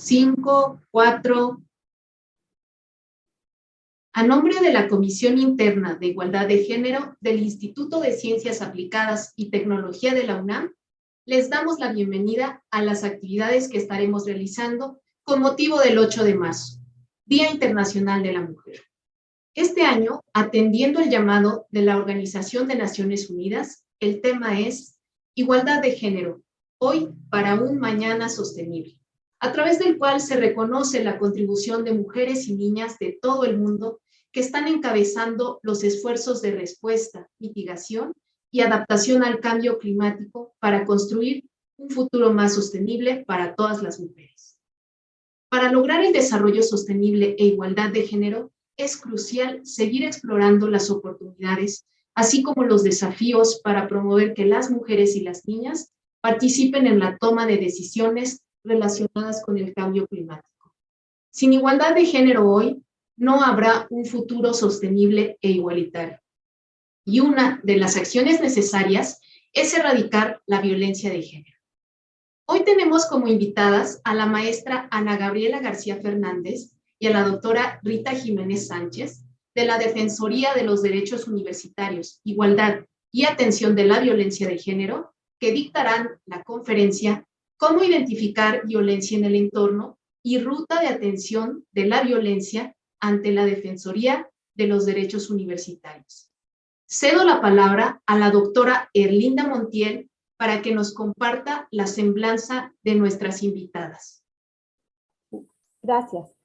5, 4. A nombre de la Comisión Interna de Igualdad de Género del Instituto de Ciencias Aplicadas y Tecnología de la UNAM, les damos la bienvenida a las actividades que estaremos realizando con motivo del 8 de marzo, Día Internacional de la Mujer. Este año, atendiendo el llamado de la Organización de Naciones Unidas, el tema es Igualdad de Género, hoy para un mañana sostenible, a través del cual se reconoce la contribución de mujeres y niñas de todo el mundo que están encabezando los esfuerzos de respuesta, mitigación y adaptación al cambio climático para construir un futuro más sostenible para todas las mujeres. Para lograr el desarrollo sostenible e igualdad de género, es crucial seguir explorando las oportunidades, así como los desafíos para promover que las mujeres y las niñas participen en la toma de decisiones relacionadas con el cambio climático. Sin igualdad de género hoy, no habrá un futuro sostenible e igualitario. Y una de las acciones necesarias es erradicar la violencia de género. Hoy tenemos como invitadas a la maestra Ana Gabriela García Fernández y a la doctora Rita Jiménez Sánchez de la Defensoría de los Derechos Universitarios, Igualdad y Atención de la Violencia de Género, que dictarán la conferencia Cómo identificar violencia en el entorno y ruta de atención de la violencia ante la Defensoría de los Derechos Universitarios. Cedo la palabra a la doctora Erlinda Montiel para que nos comparta la semblanza de nuestras invitadas. Gracias.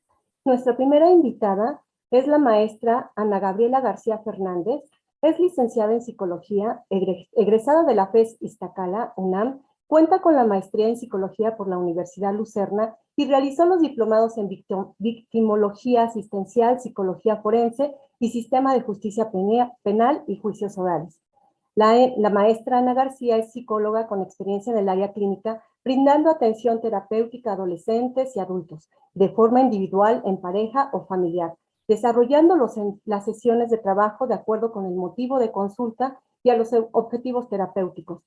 Nuestra primera invitada es la maestra Ana Gabriela García Fernández. Es licenciada en Psicología, egresada de la FES Iztacala, UNAM, cuenta con la maestría en Psicología por la Universidad Lucerna y realizó los diplomados en Victimología Asistencial, Psicología Forense y Sistema de Justicia Penal y Juicios Orales. La maestra Ana García es psicóloga con experiencia en el área clínica, brindando atención terapéutica a adolescentes y adultos, de forma individual, en pareja o familiar, desarrollando las sesiones de trabajo de acuerdo con el motivo de consulta y a los objetivos terapéuticos.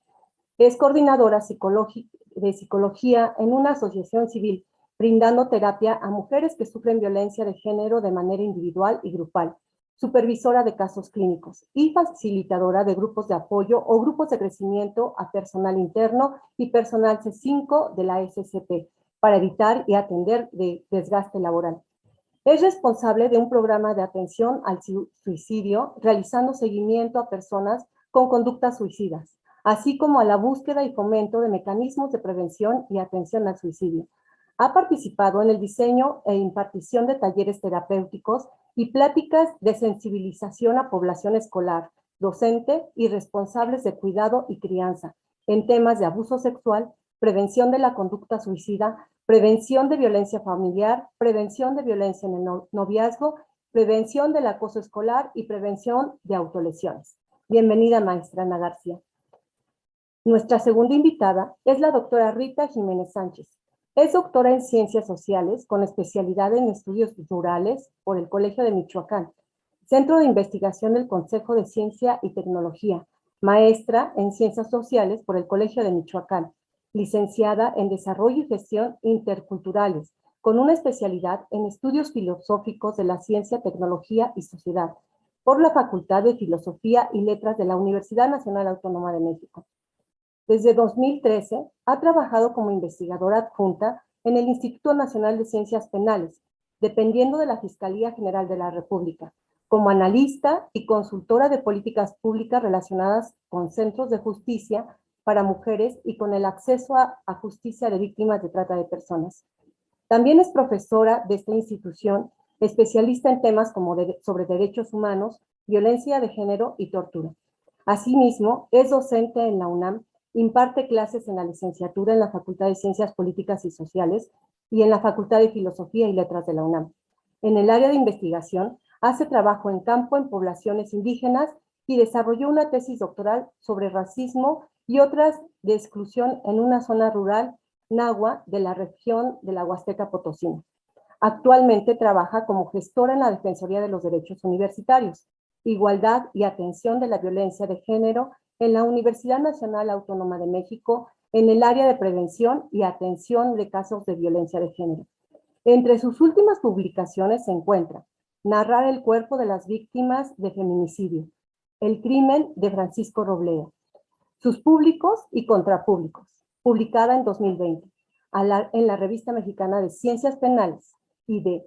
Es coordinadora de psicología en una asociación civil, brindando terapia a mujeres que sufren violencia de género de manera individual y grupal, supervisora de casos clínicos y facilitadora de grupos de apoyo o grupos de crecimiento a personal interno y personal C5 de la SCP para evitar y atender de desgaste laboral. Es responsable de un programa de atención al suicidio, realizando seguimiento a personas con conductas suicidas, así como a la búsqueda y fomento de mecanismos de prevención y atención al suicidio. Ha participado en el diseño e impartición de talleres terapéuticos y pláticas de sensibilización a población escolar, docente y responsables de cuidado y crianza en temas de abuso sexual, prevención de la conducta suicida, prevención de violencia familiar, prevención de violencia en el noviazgo, prevención del acoso escolar y prevención de autolesiones. Bienvenida, maestra Ana García. Nuestra segunda invitada es la doctora Rita Jiménez Sánchez. Es doctora en Ciencias Sociales con especialidad en Estudios Rurales por el Colegio de Michoacán, Centro de Investigación del Consejo de Ciencia y Tecnología, maestra en Ciencias Sociales por el Colegio de Michoacán, licenciada en Desarrollo y Gestión Interculturales, con una especialidad en Estudios Filosóficos de la Ciencia, Tecnología y Sociedad, por la Facultad de Filosofía y Letras de la Universidad Nacional Autónoma de México. Desde 2013 ha trabajado como investigadora adjunta en el Instituto Nacional de Ciencias Penales, dependiendo de la Fiscalía General de la República, como analista y consultora de políticas públicas relacionadas con centros de justicia para mujeres y con el acceso a justicia de víctimas de trata de personas. También es profesora de esta institución, especialista en temas como sobre derechos humanos, violencia de género y tortura. Asimismo, es docente en la UNAM, imparte clases en la licenciatura en la Facultad de Ciencias Políticas y Sociales y en la Facultad de Filosofía y Letras de la UNAM. En el área de investigación, hace trabajo en campo en poblaciones indígenas y desarrolló una tesis doctoral sobre racismo y otras de exclusión en una zona rural nahua de la región de la Huasteca Potosina. Actualmente trabaja como gestora en la Defensoría de los Derechos Universitarios, Igualdad y Atención de la Violencia de Género en la Universidad Nacional Autónoma de México en el área de prevención y atención de casos de violencia de género. Entre sus últimas publicaciones se encuentra Narrar el cuerpo de las víctimas de feminicidio, El crimen de Francisco Robledo, sus públicos y contrapúblicos, publicada en 2020 en la Revista Mexicana de Ciencias Penales, y de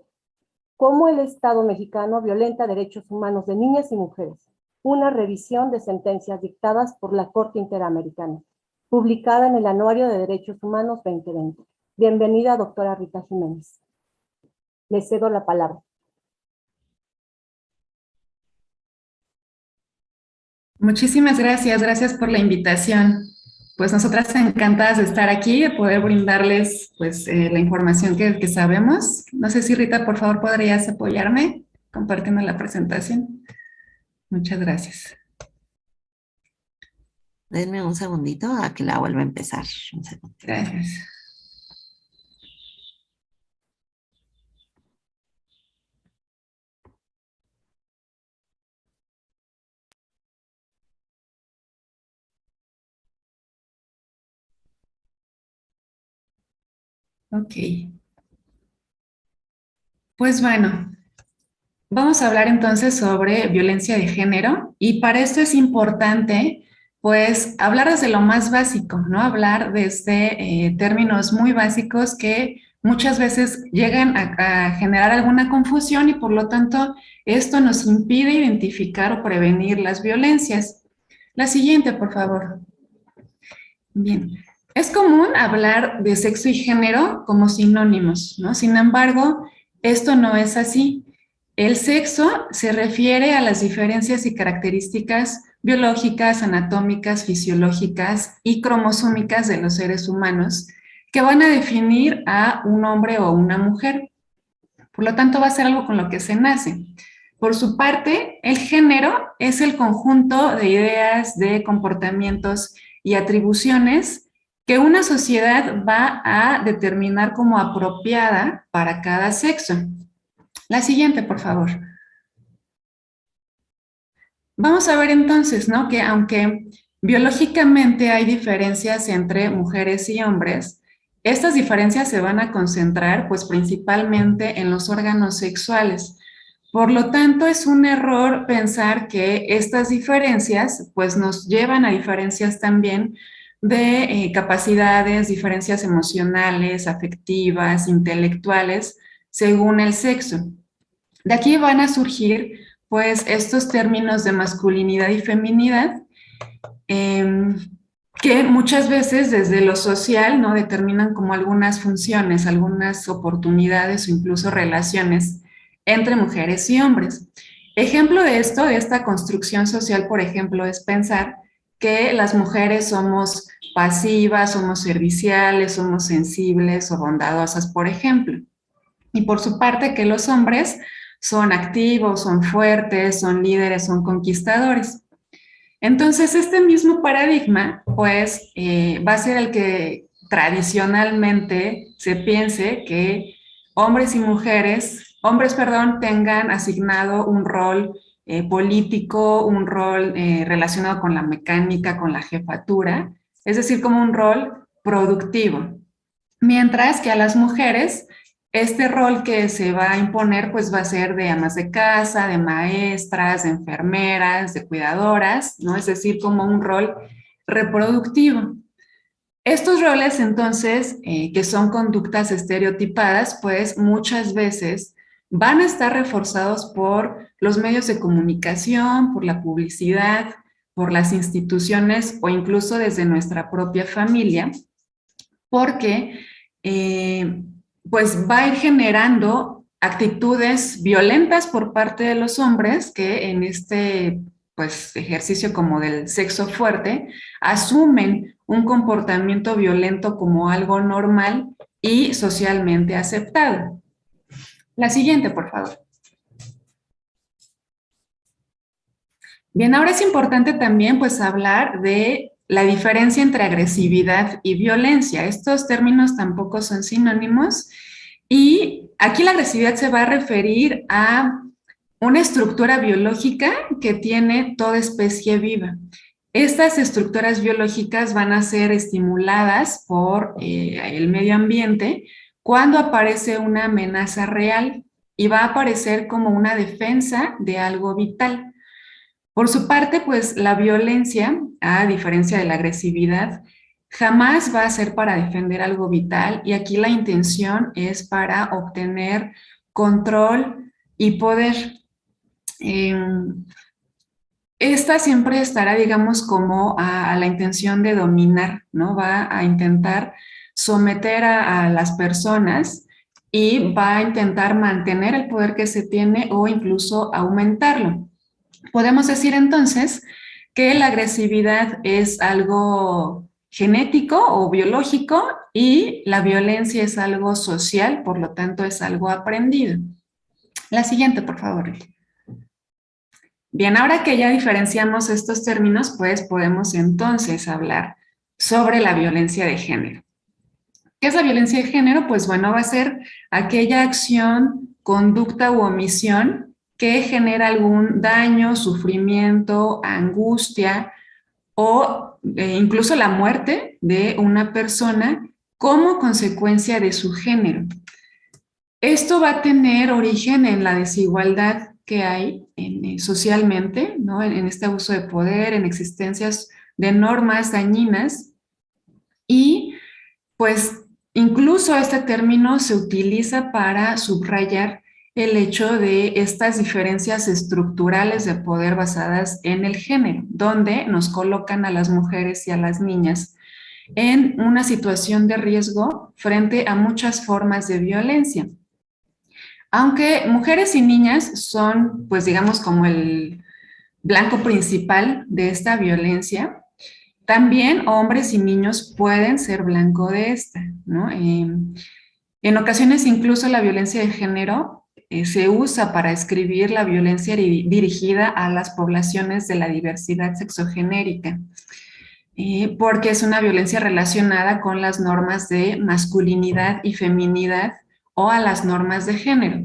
Cómo el Estado mexicano violenta derechos humanos de niñas y mujeres, una revisión de sentencias dictadas por la Corte Interamericana, publicada en el Anuario de Derechos Humanos 2020. Bienvenida, doctora Rita Jiménez. Le cedo la palabra. Muchísimas gracias por la invitación. Pues nosotras encantadas de estar aquí, de poder brindarles pues, la información que sabemos. No sé si Rita, por favor, podrías apoyarme compartiendo la presentación. Muchas gracias. Denme un segundito a que la vuelva a empezar. Un segundo. Gracias. Ok. Pues bueno, vamos a hablar entonces sobre violencia de género y para esto es importante pues hablar desde lo más básico, ¿no? Hablar desde términos muy básicos que muchas veces llegan a generar alguna confusión y por lo tanto esto nos impide identificar o prevenir las violencias. La siguiente, por favor. Bien. Es común hablar de sexo y género como sinónimos, ¿no? Sin embargo, esto no es así. El sexo se refiere a las diferencias y características biológicas, anatómicas, fisiológicas y cromosómicas de los seres humanos que van a definir a un hombre o una mujer. Por lo tanto, va a ser algo con lo que se nace. Por su parte, el género es el conjunto de ideas, de comportamientos y atribuciones que una sociedad va a determinar como apropiada para cada sexo. La siguiente, por favor. Vamos a ver entonces, ¿no? Que aunque biológicamente hay diferencias entre mujeres y hombres, estas diferencias se van a concentrar pues principalmente en los órganos sexuales. Por lo tanto, es un error pensar que estas diferencias pues nos llevan a diferencias también de capacidades, diferencias emocionales, afectivas, intelectuales, según el sexo. De aquí van a surgir pues estos términos de masculinidad y feminidad que muchas veces desde lo social, ¿no? Determinan como algunas funciones, algunas oportunidades o incluso relaciones entre mujeres y hombres. Ejemplo de esto, de esta construcción social, por ejemplo, es pensar que las mujeres somos pasivas, somos serviciales, somos sensibles o bondadosas, por ejemplo. Y por su parte que los hombres son activos, son fuertes, son líderes, son conquistadores. Entonces, este mismo paradigma, pues, va a ser el que tradicionalmente se piense que hombres y mujeres, tengan asignado un rol político, un rol relacionado con la mecánica, con la jefatura, es decir, como un rol productivo. Mientras que a las mujeres este rol que se va a imponer pues va a ser de amas de casa, de maestras, de enfermeras, de cuidadoras, ¿no? Es decir, como un rol reproductivo. Estos roles entonces, que son conductas estereotipadas, pues muchas veces van a estar reforzados por los medios de comunicación, por la publicidad, por las instituciones o incluso desde nuestra propia familia, porque pues va a ir generando actitudes violentas por parte de los hombres que en este pues, ejercicio como del sexo fuerte asumen un comportamiento violento como algo normal y socialmente aceptado. La siguiente, por favor. Bien, ahora es importante también pues hablar de la diferencia entre agresividad y violencia. Estos términos tampoco son sinónimos y aquí la agresividad se va a referir a una estructura biológica que tiene toda especie viva. Estas estructuras biológicas van a ser estimuladas por el medio ambiente cuando aparece una amenaza real y va a aparecer como una defensa de algo vital. Por su parte, pues la violencia, a diferencia de la agresividad, jamás va a ser para defender algo vital y aquí la intención es para obtener control y poder. Esta siempre estará, digamos, como a la intención de dominar, ¿no? Va a intentar someter a las personas y va a intentar mantener el poder que se tiene o incluso aumentarlo. Podemos decir entonces que la agresividad es algo genético o biológico y la violencia es algo social, por lo tanto es algo aprendido. La siguiente, por favor. Bien, ahora que ya diferenciamos estos términos, pues podemos entonces hablar sobre la violencia de género. ¿Qué es la violencia de género? Pues bueno, va a ser aquella acción, conducta u omisión que genera algún daño, sufrimiento, angustia o incluso la muerte de una persona como consecuencia de su género. Esto va a tener origen en la desigualdad que hay socialmente, ¿no? En este abuso de poder, en existencias de normas dañinas y pues incluso este término se utiliza para subrayar el hecho de estas diferencias estructurales de poder basadas en el género, donde nos colocan a las mujeres y a las niñas en una situación de riesgo frente a muchas formas de violencia. Aunque mujeres y niñas son, pues digamos, como el blanco principal de esta violencia, también hombres y niños pueden ser blanco de esta, ¿no? En ocasiones incluso la violencia de género se usa para describir la violencia dirigida a las poblaciones de la diversidad sexogenérica, porque es una violencia relacionada con las normas de masculinidad y feminidad o a las normas de género.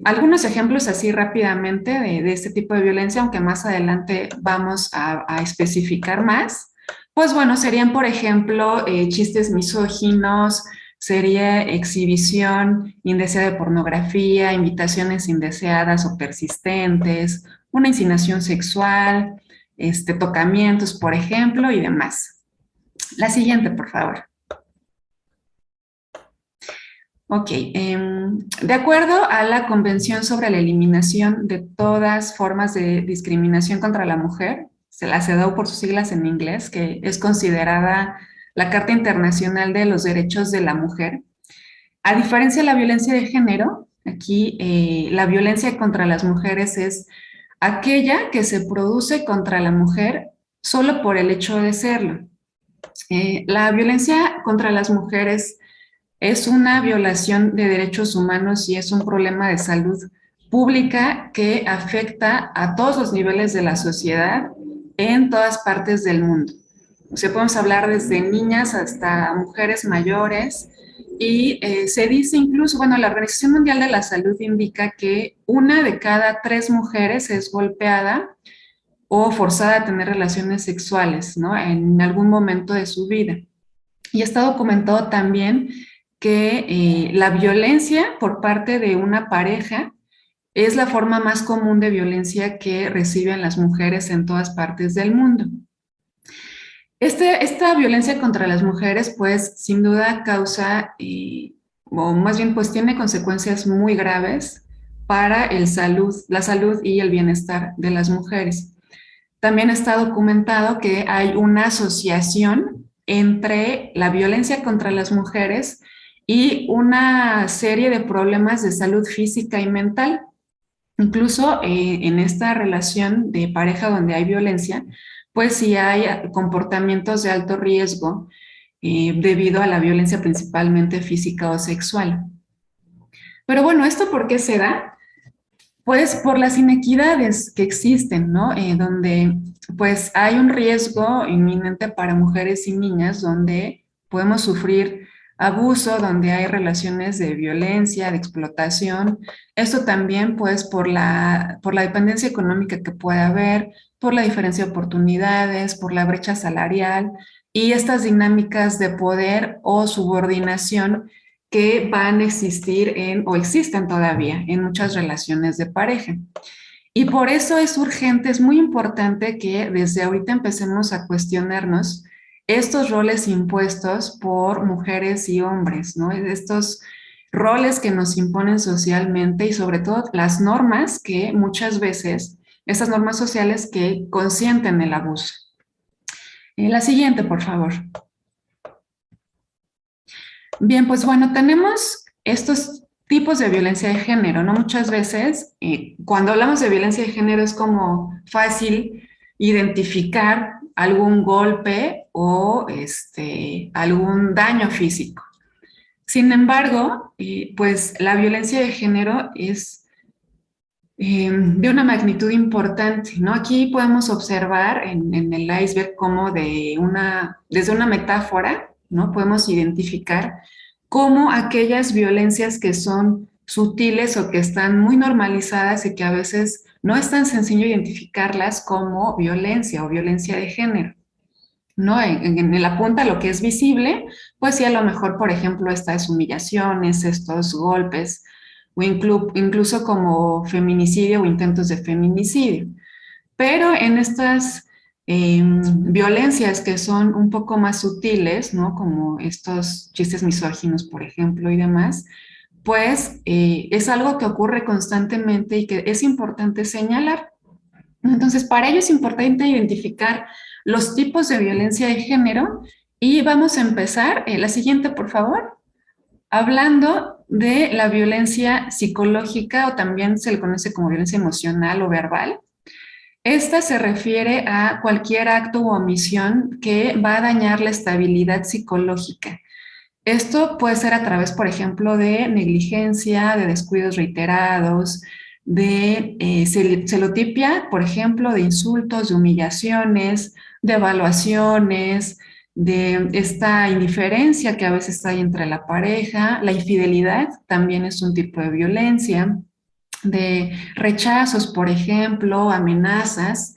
Algunos ejemplos así rápidamente de este tipo de violencia, aunque más adelante vamos a especificar más, pues bueno, serían por ejemplo chistes misóginos, sería exhibición indeseada de pornografía, invitaciones indeseadas o persistentes, una insinuación sexual, tocamientos, por ejemplo, y demás. La siguiente, por favor. Ok, de acuerdo a la Convención sobre la Eliminación de todas formas de discriminación contra la mujer, se la CEDAW por sus siglas en inglés, que es considerada la Carta Internacional de los Derechos de la Mujer, a diferencia de la violencia de género, aquí la violencia contra las mujeres es aquella que se produce contra la mujer solo por el hecho de serlo. La violencia contra las mujeres es una violación de derechos humanos y es un problema de salud pública que afecta a todos los niveles de la sociedad en todas partes del mundo. O sea, podemos hablar desde niñas hasta mujeres mayores y se dice incluso, bueno, la Organización Mundial de la Salud indica que 1 de cada 3 mujeres es golpeada o forzada a tener relaciones sexuales, ¿no? En algún momento de su vida. Y está documentado también que la violencia por parte de una pareja es la forma más común de violencia que reciben las mujeres en todas partes del mundo. Esta violencia contra las mujeres, pues, sin duda causa, o más bien, pues, tiene consecuencias muy graves para la salud y el bienestar de las mujeres. También está documentado que hay una asociación entre la violencia contra las mujeres y una serie de problemas de salud física y mental. Incluso en esta relación de pareja donde hay violencia, pues sí hay comportamientos de alto riesgo debido a la violencia principalmente física o sexual. Pero bueno, ¿esto por qué se da? Pues por las inequidades que existen, ¿no? Donde pues hay un riesgo inminente para mujeres y niñas donde podemos sufrir abuso, donde hay relaciones de violencia, de explotación. Esto también pues por la dependencia económica que puede haber, por la diferencia de oportunidades, por la brecha salarial y estas dinámicas de poder o subordinación que van a existir o existen todavía en muchas relaciones de pareja. Y por eso es urgente, es muy importante que desde ahorita empecemos a cuestionarnos estos roles impuestos por mujeres y hombres, ¿no? Estos roles que nos imponen socialmente y sobre todo las normas que muchas veces, estas normas sociales que consienten el abuso. La siguiente, por favor. Bien, pues bueno, tenemos estos tipos de violencia de género, ¿no? Muchas veces, cuando hablamos de violencia de género es como fácil identificar algún golpe o algún daño físico. Sin embargo, pues la violencia de género es de una magnitud importante, ¿no? Aquí podemos observar en el iceberg como desde una metáfora, ¿no? Podemos identificar cómo aquellas violencias que son sutiles o que están muy normalizadas y que a veces no es tan sencillo identificarlas como violencia o violencia de género, ¿no? En la punta lo que es visible, pues sí, a lo mejor, por ejemplo, estas humillaciones, estos golpes, o incluso como feminicidio o intentos de feminicidio. Pero en estas violencias que son un poco más sutiles, ¿no? Como estos chistes misóginos, por ejemplo, y demás, pues es algo que ocurre constantemente y que es importante señalar. Entonces, para ello es importante identificar los tipos de violencia de género y vamos a empezar, la siguiente, por favor, hablando de la violencia psicológica o también se le conoce como violencia emocional o verbal. Esta se refiere a cualquier acto u omisión que va a dañar la estabilidad psicológica. Esto puede ser a través, por ejemplo, de negligencia, de descuidos reiterados, de celotipia, por ejemplo, de insultos, de humillaciones, de evaluaciones, de esta indiferencia que a veces hay entre la pareja. La infidelidad también es un tipo de violencia, de rechazos, por ejemplo, amenazas.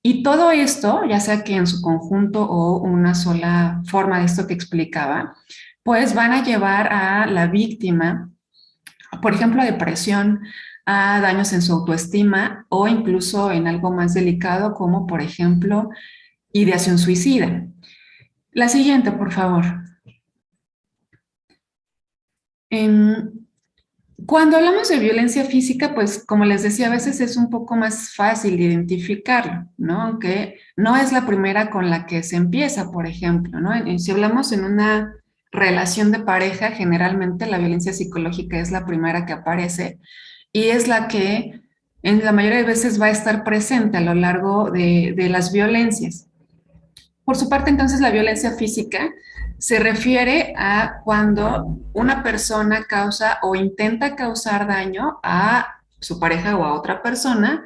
Y todo esto, ya sea que en su conjunto o una sola forma de esto que explicaba, pues van a llevar a la víctima, por ejemplo, a depresión, a daños en su autoestima o incluso en algo más delicado como, por ejemplo, ideación suicida. La siguiente, por favor. Cuando hablamos de violencia física, pues como les decía, a veces es un poco más fácil de identificarlo, ¿no? Aunque no es la primera con la que se empieza, por ejemplo, ¿no? Si hablamos en una relación de pareja, generalmente la violencia psicológica es la primera que aparece y es la que en la mayoría de veces va a estar presente a lo largo de las violencias. Por su parte, entonces, la violencia física se refiere a cuando una persona causa o intenta causar daño a su pareja o a otra persona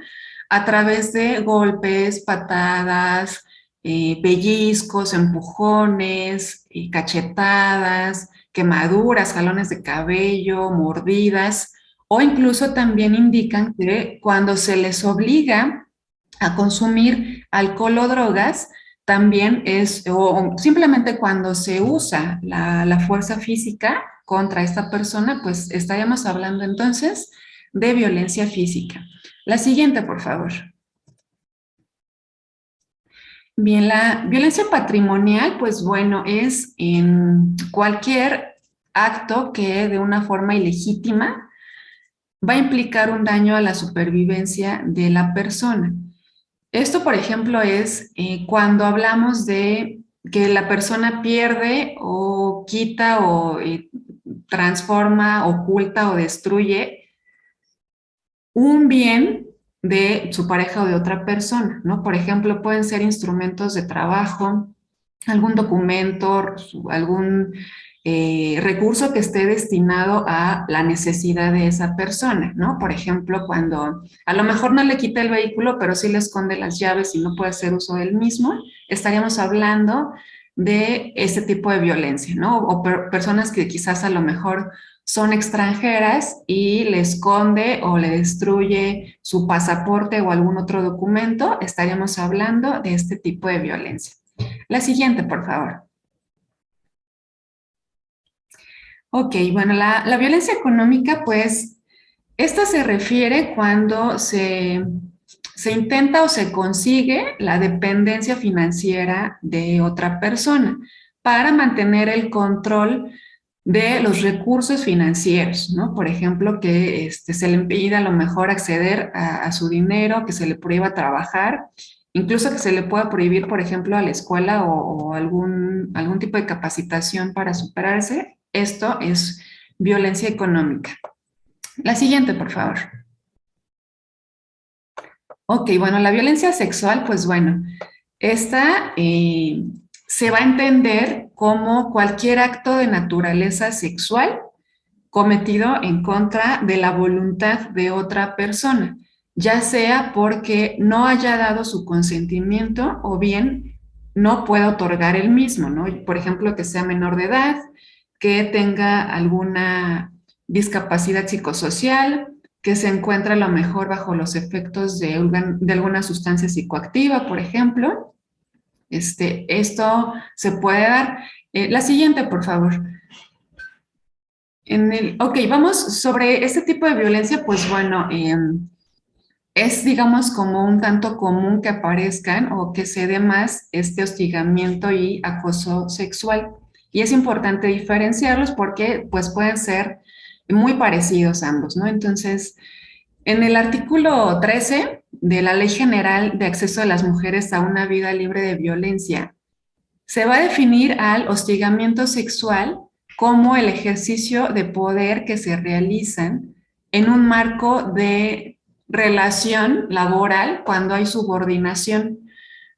a través de golpes, patadas, pellizcos, empujones, cachetadas, quemaduras, jalones de cabello, mordidas, o incluso también indican que cuando se les obliga a consumir alcohol o drogas, también o simplemente cuando se usa la fuerza física contra esta persona, pues estaríamos hablando entonces de violencia física. La siguiente, por favor. Bien, la violencia patrimonial, pues bueno, es en cualquier acto que de una forma ilegítima va a implicar un daño a la supervivencia de la persona. Esto, por ejemplo, es cuando hablamos de que la persona pierde o quita o transforma, oculta o destruye un bien de su pareja o de otra persona, ¿no? Por ejemplo, pueden ser instrumentos de trabajo, algún documento, algún recurso que esté destinado a la necesidad de esa persona, ¿no? Por ejemplo, cuando a lo mejor no le quita el vehículo, pero sí le esconde las llaves y no puede hacer uso del mismo, estaríamos hablando de este tipo de violencia, ¿no? O personas que quizás a lo mejor son extranjeras y le esconde o le destruye su pasaporte o algún otro documento, estaríamos hablando de este tipo de violencia. La siguiente, por favor. Ok, bueno, la violencia económica, pues, esta se refiere cuando se intenta o se consigue la dependencia financiera de otra persona para mantener el control de los recursos financieros, ¿no? Por ejemplo, que se le impida a lo mejor acceder a su dinero, que se le prohíba trabajar, incluso que se le pueda prohibir, por ejemplo, a la escuela o algún tipo de capacitación para superarse. Esto es violencia económica. La siguiente, por favor. Ok, bueno, la violencia sexual, pues bueno, esta se va a entender como cualquier acto de naturaleza sexual cometido en contra de la voluntad de otra persona, ya sea porque no haya dado su consentimiento o bien no pueda otorgar el mismo, ¿no? Por ejemplo, que sea menor de edad, que tenga alguna discapacidad psicosocial, que se encuentra a lo mejor bajo los efectos de alguna sustancia psicoactiva, por ejemplo. Esto se puede dar. La siguiente, por favor. Ok, vamos sobre este tipo de violencia, pues bueno, es digamos como un tanto común que aparezcan o que se dé más este hostigamiento y acoso sexual. Y es importante diferenciarlos porque pues pueden ser muy parecidos ambos, ¿no? Entonces, en el artículo 13 de la Ley General de Acceso de las Mujeres a una Vida Libre de Violencia, se va a definir al hostigamiento sexual como el ejercicio de poder que se realizan en un marco de relación laboral cuando hay subordinación.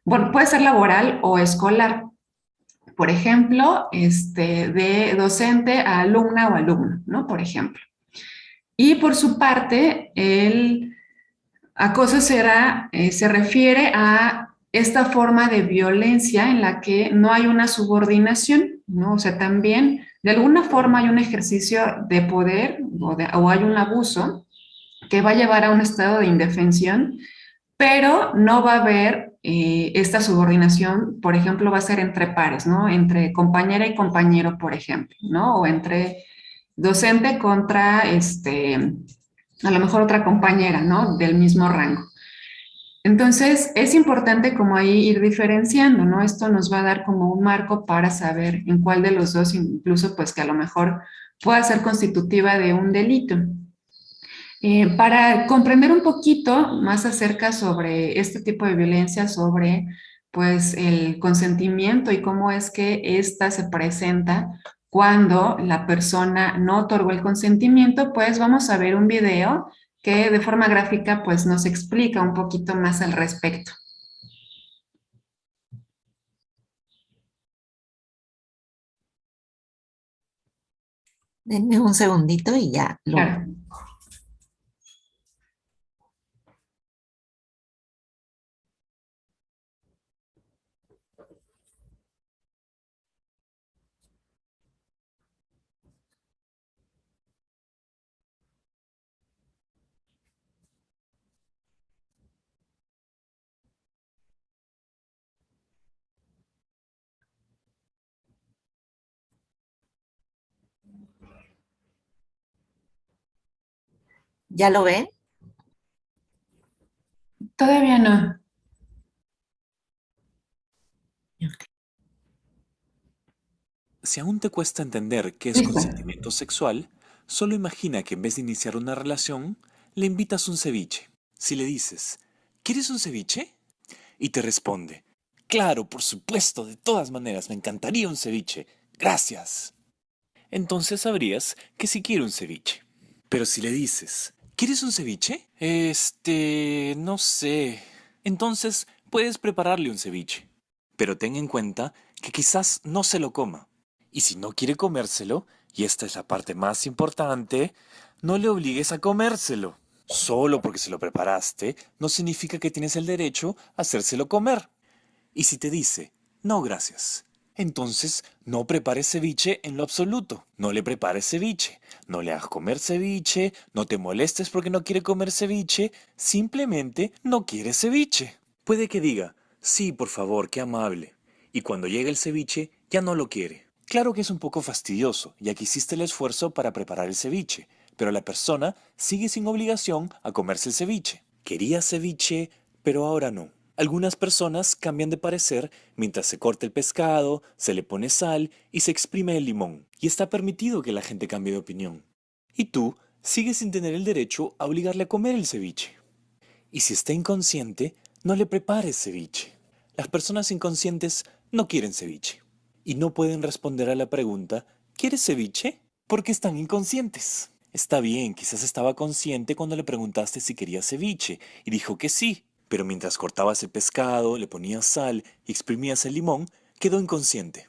Bueno, puede ser laboral o escolar. Por ejemplo, de docente a alumna o alumno, ¿no? Por ejemplo. Y por su parte, el acoso se refiere a esta forma de violencia en la que no hay una subordinación, ¿no? O sea, también de alguna forma hay un ejercicio de poder o hay un abuso que va a llevar a un estado de indefensión, pero no va a haber esta subordinación, por ejemplo, va a ser entre pares, ¿no? Entre compañera y compañero, por ejemplo, ¿no? O entre docente contra, a lo mejor otra compañera, ¿no? Del mismo rango. Entonces, es importante como ahí ir diferenciando, ¿no? Esto nos va a dar como un marco para saber en cuál de los dos, incluso pues que a lo mejor pueda ser constitutiva de un delito. Para comprender un poquito más acerca sobre este tipo de violencia, sobre pues el consentimiento y cómo es que ésta se presenta cuando la persona no otorgó el consentimiento, pues vamos a ver un video que de forma gráfica pues nos explica un poquito más al respecto. Denme un segundito y ya lo... Claro. ¿Ya lo ven? Todavía no. Si aún te cuesta entender qué es Listo. consentimiento sexual, solo imagina que en vez de iniciar una relación, le invitas un ceviche. Si le dices, ¿quieres un ceviche? Y te responde, claro, por supuesto, de todas maneras, me encantaría un ceviche. Gracias. Entonces sabrías que sí quiere un ceviche. Pero si le dices, ¿quieres un ceviche? No sé. Entonces puedes prepararle un ceviche. Pero ten en cuenta que quizás no se lo coma. Y si no quiere comérselo, y esta es la parte más importante, no le obligues a comérselo. Solo porque se lo preparaste, no significa que tienes el derecho a hacérselo comer. Y si te dice, no gracias, entonces no prepares ceviche en lo absoluto. No le prepares ceviche, no le hagas comer ceviche, no te molestes porque no quiere comer ceviche, simplemente no quiere ceviche. Puede que diga, sí, por favor, qué amable. Y cuando llegue el ceviche, ya no lo quiere. Claro que es un poco fastidioso, ya que hiciste el esfuerzo para preparar el ceviche, pero la persona sigue sin obligación a comerse el ceviche. Quería ceviche, pero ahora no. Algunas personas cambian de parecer mientras se corta el pescado, se le pone sal y se exprime el limón. Y está permitido que la gente cambie de opinión. Y tú sigues sin tener el derecho a obligarle a comer el ceviche. Y si está inconsciente, no le prepares ceviche. Las personas inconscientes no quieren ceviche. Y no pueden responder a la pregunta, ¿quieres ceviche? Porque están inconscientes. Está bien, quizás estaba consciente cuando le preguntaste si quería ceviche y dijo que sí, pero mientras cortabas el pescado, le ponías sal y exprimías el limón, quedó inconsciente.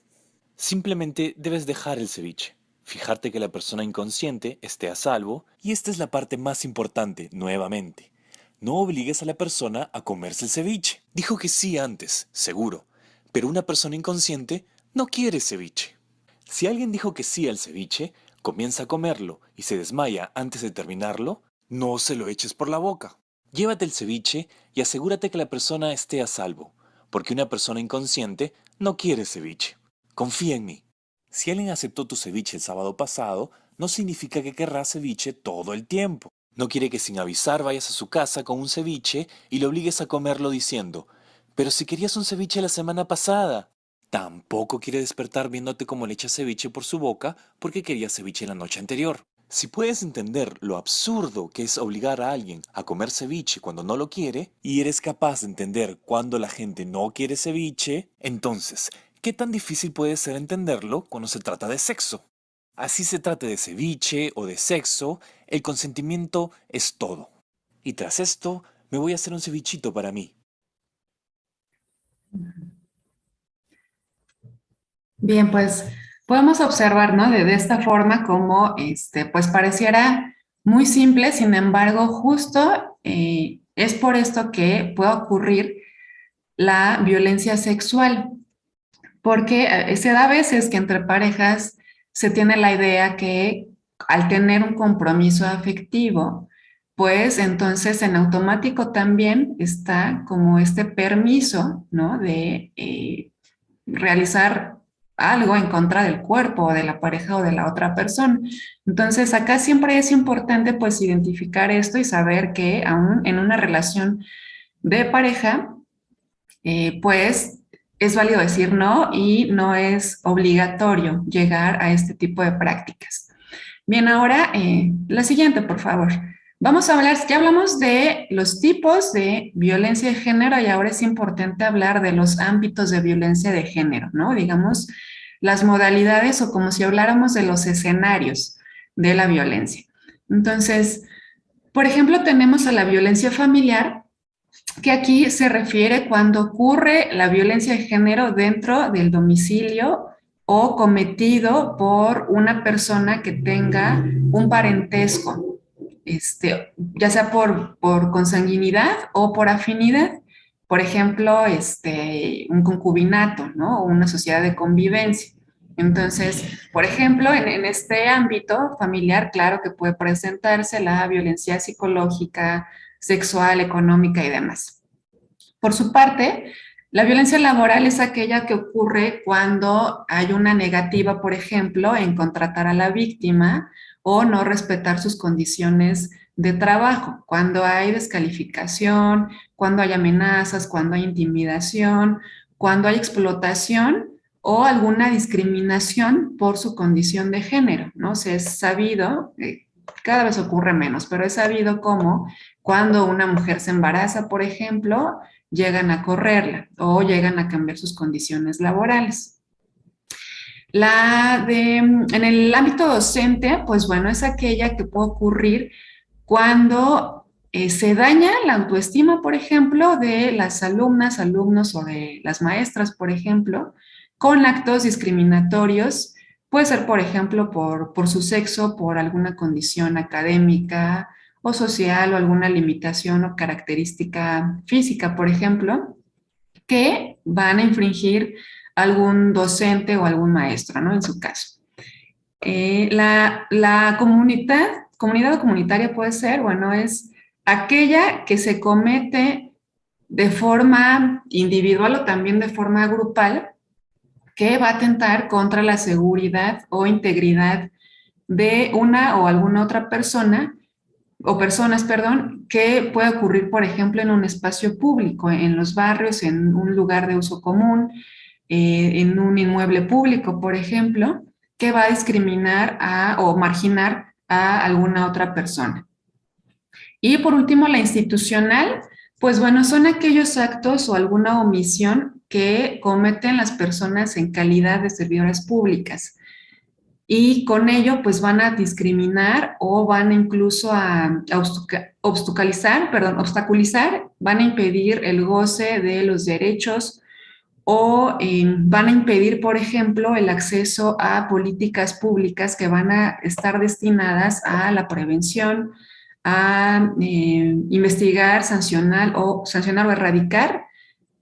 Simplemente debes dejar el ceviche, fijarte que la persona inconsciente esté a salvo y esta es la parte más importante, nuevamente. No obligues a la persona a comerse el ceviche. Dijo que sí antes, seguro, pero una persona inconsciente no quiere ceviche. Si alguien dijo que sí al ceviche, comienza a comerlo y se desmaya antes de terminarlo, no se lo eches por la boca. Llévate el ceviche y asegúrate que la persona esté a salvo, porque una persona inconsciente no quiere ceviche. Confía en mí. Si alguien aceptó tu ceviche el sábado pasado, no significa que querrá ceviche todo el tiempo. No quiere que sin avisar vayas a su casa con un ceviche y le obligues a comerlo diciendo, pero si querías un ceviche la semana pasada. Tampoco quiere despertar viéndote como le echas ceviche por su boca porque quería ceviche la noche anterior. Si puedes entender lo absurdo que es obligar a alguien a comer ceviche cuando no lo quiere, y eres capaz de entender cuando la gente no quiere ceviche, entonces, ¿qué tan difícil puede ser entenderlo cuando se trata de sexo? Así se trate de ceviche o de sexo, el consentimiento es todo. Y tras esto, me voy a hacer un cevichito para mí. Bien, pues podemos observar, ¿no? De esta forma como, pues pareciera muy simple, sin embargo, justo es por esto que puede ocurrir la violencia sexual, porque se da a veces que entre parejas se tiene la idea que al tener un compromiso afectivo, pues entonces en automático también está como este permiso, ¿no? De realizar algo en contra del cuerpo o de la pareja o de la otra persona. Entonces, acá siempre es importante pues identificar esto y saber que aún en una relación de pareja, pues es válido decir no y no es obligatorio llegar a este tipo de prácticas. Bien, ahora la siguiente, por favor. Vamos a hablar, ya hablamos de los tipos de violencia de género y ahora es importante hablar de los ámbitos de violencia de género, ¿no? Digamos, las modalidades o como si habláramos de los escenarios de la violencia. Entonces, por ejemplo, tenemos a la violencia familiar, que aquí se refiere cuando ocurre la violencia de género dentro del domicilio o cometido por una persona que tenga un parentesco, ya sea por consanguinidad o por afinidad. Por ejemplo, un concubinato, ¿no? O una sociedad de convivencia. Entonces, por ejemplo, en este ámbito familiar, claro que puede presentarse la violencia psicológica, sexual, económica y demás. Por su parte, la violencia laboral es aquella que ocurre cuando hay una negativa, por ejemplo, en contratar a la víctima o no respetar sus condiciones de trabajo, cuando hay descalificación, cuando hay amenazas, cuando hay intimidación, cuando hay explotación o alguna discriminación por su condición de género, ¿no? Se es sabido, cada vez ocurre menos, pero es sabido cómo cuando una mujer se embaraza, por ejemplo, llegan a correrla o llegan a cambiar sus condiciones laborales. En el ámbito docente, pues bueno, es aquella que puede ocurrir cuando se daña la autoestima, por ejemplo, de las alumnas, alumnos o de las maestras, por ejemplo, con actos discriminatorios. Puede ser, por ejemplo, por su sexo, por alguna condición académica o social o alguna limitación o característica física, por ejemplo, que van a infringir algún docente o algún maestro, ¿no? En su caso. La comunidad o comunitaria puede ser, bueno, es aquella que se comete de forma individual o también de forma grupal, que va a atentar contra la seguridad o integridad de una o alguna otra persona o personas, perdón, que puede ocurrir, por ejemplo, en un espacio público, en los barrios, en un lugar de uso común, en un inmueble público, por ejemplo, que va a discriminar o marginar a alguna otra persona. Y por último, la institucional, pues bueno, son aquellos actos o alguna omisión que cometen las personas en calidad de servidoras públicas. Y con ello, pues van a discriminar o van incluso a obstaculizar, van a impedir el goce de los derechos o van a impedir, por ejemplo, el acceso a políticas públicas que van a estar destinadas a la prevención, a investigar, sancionar o erradicar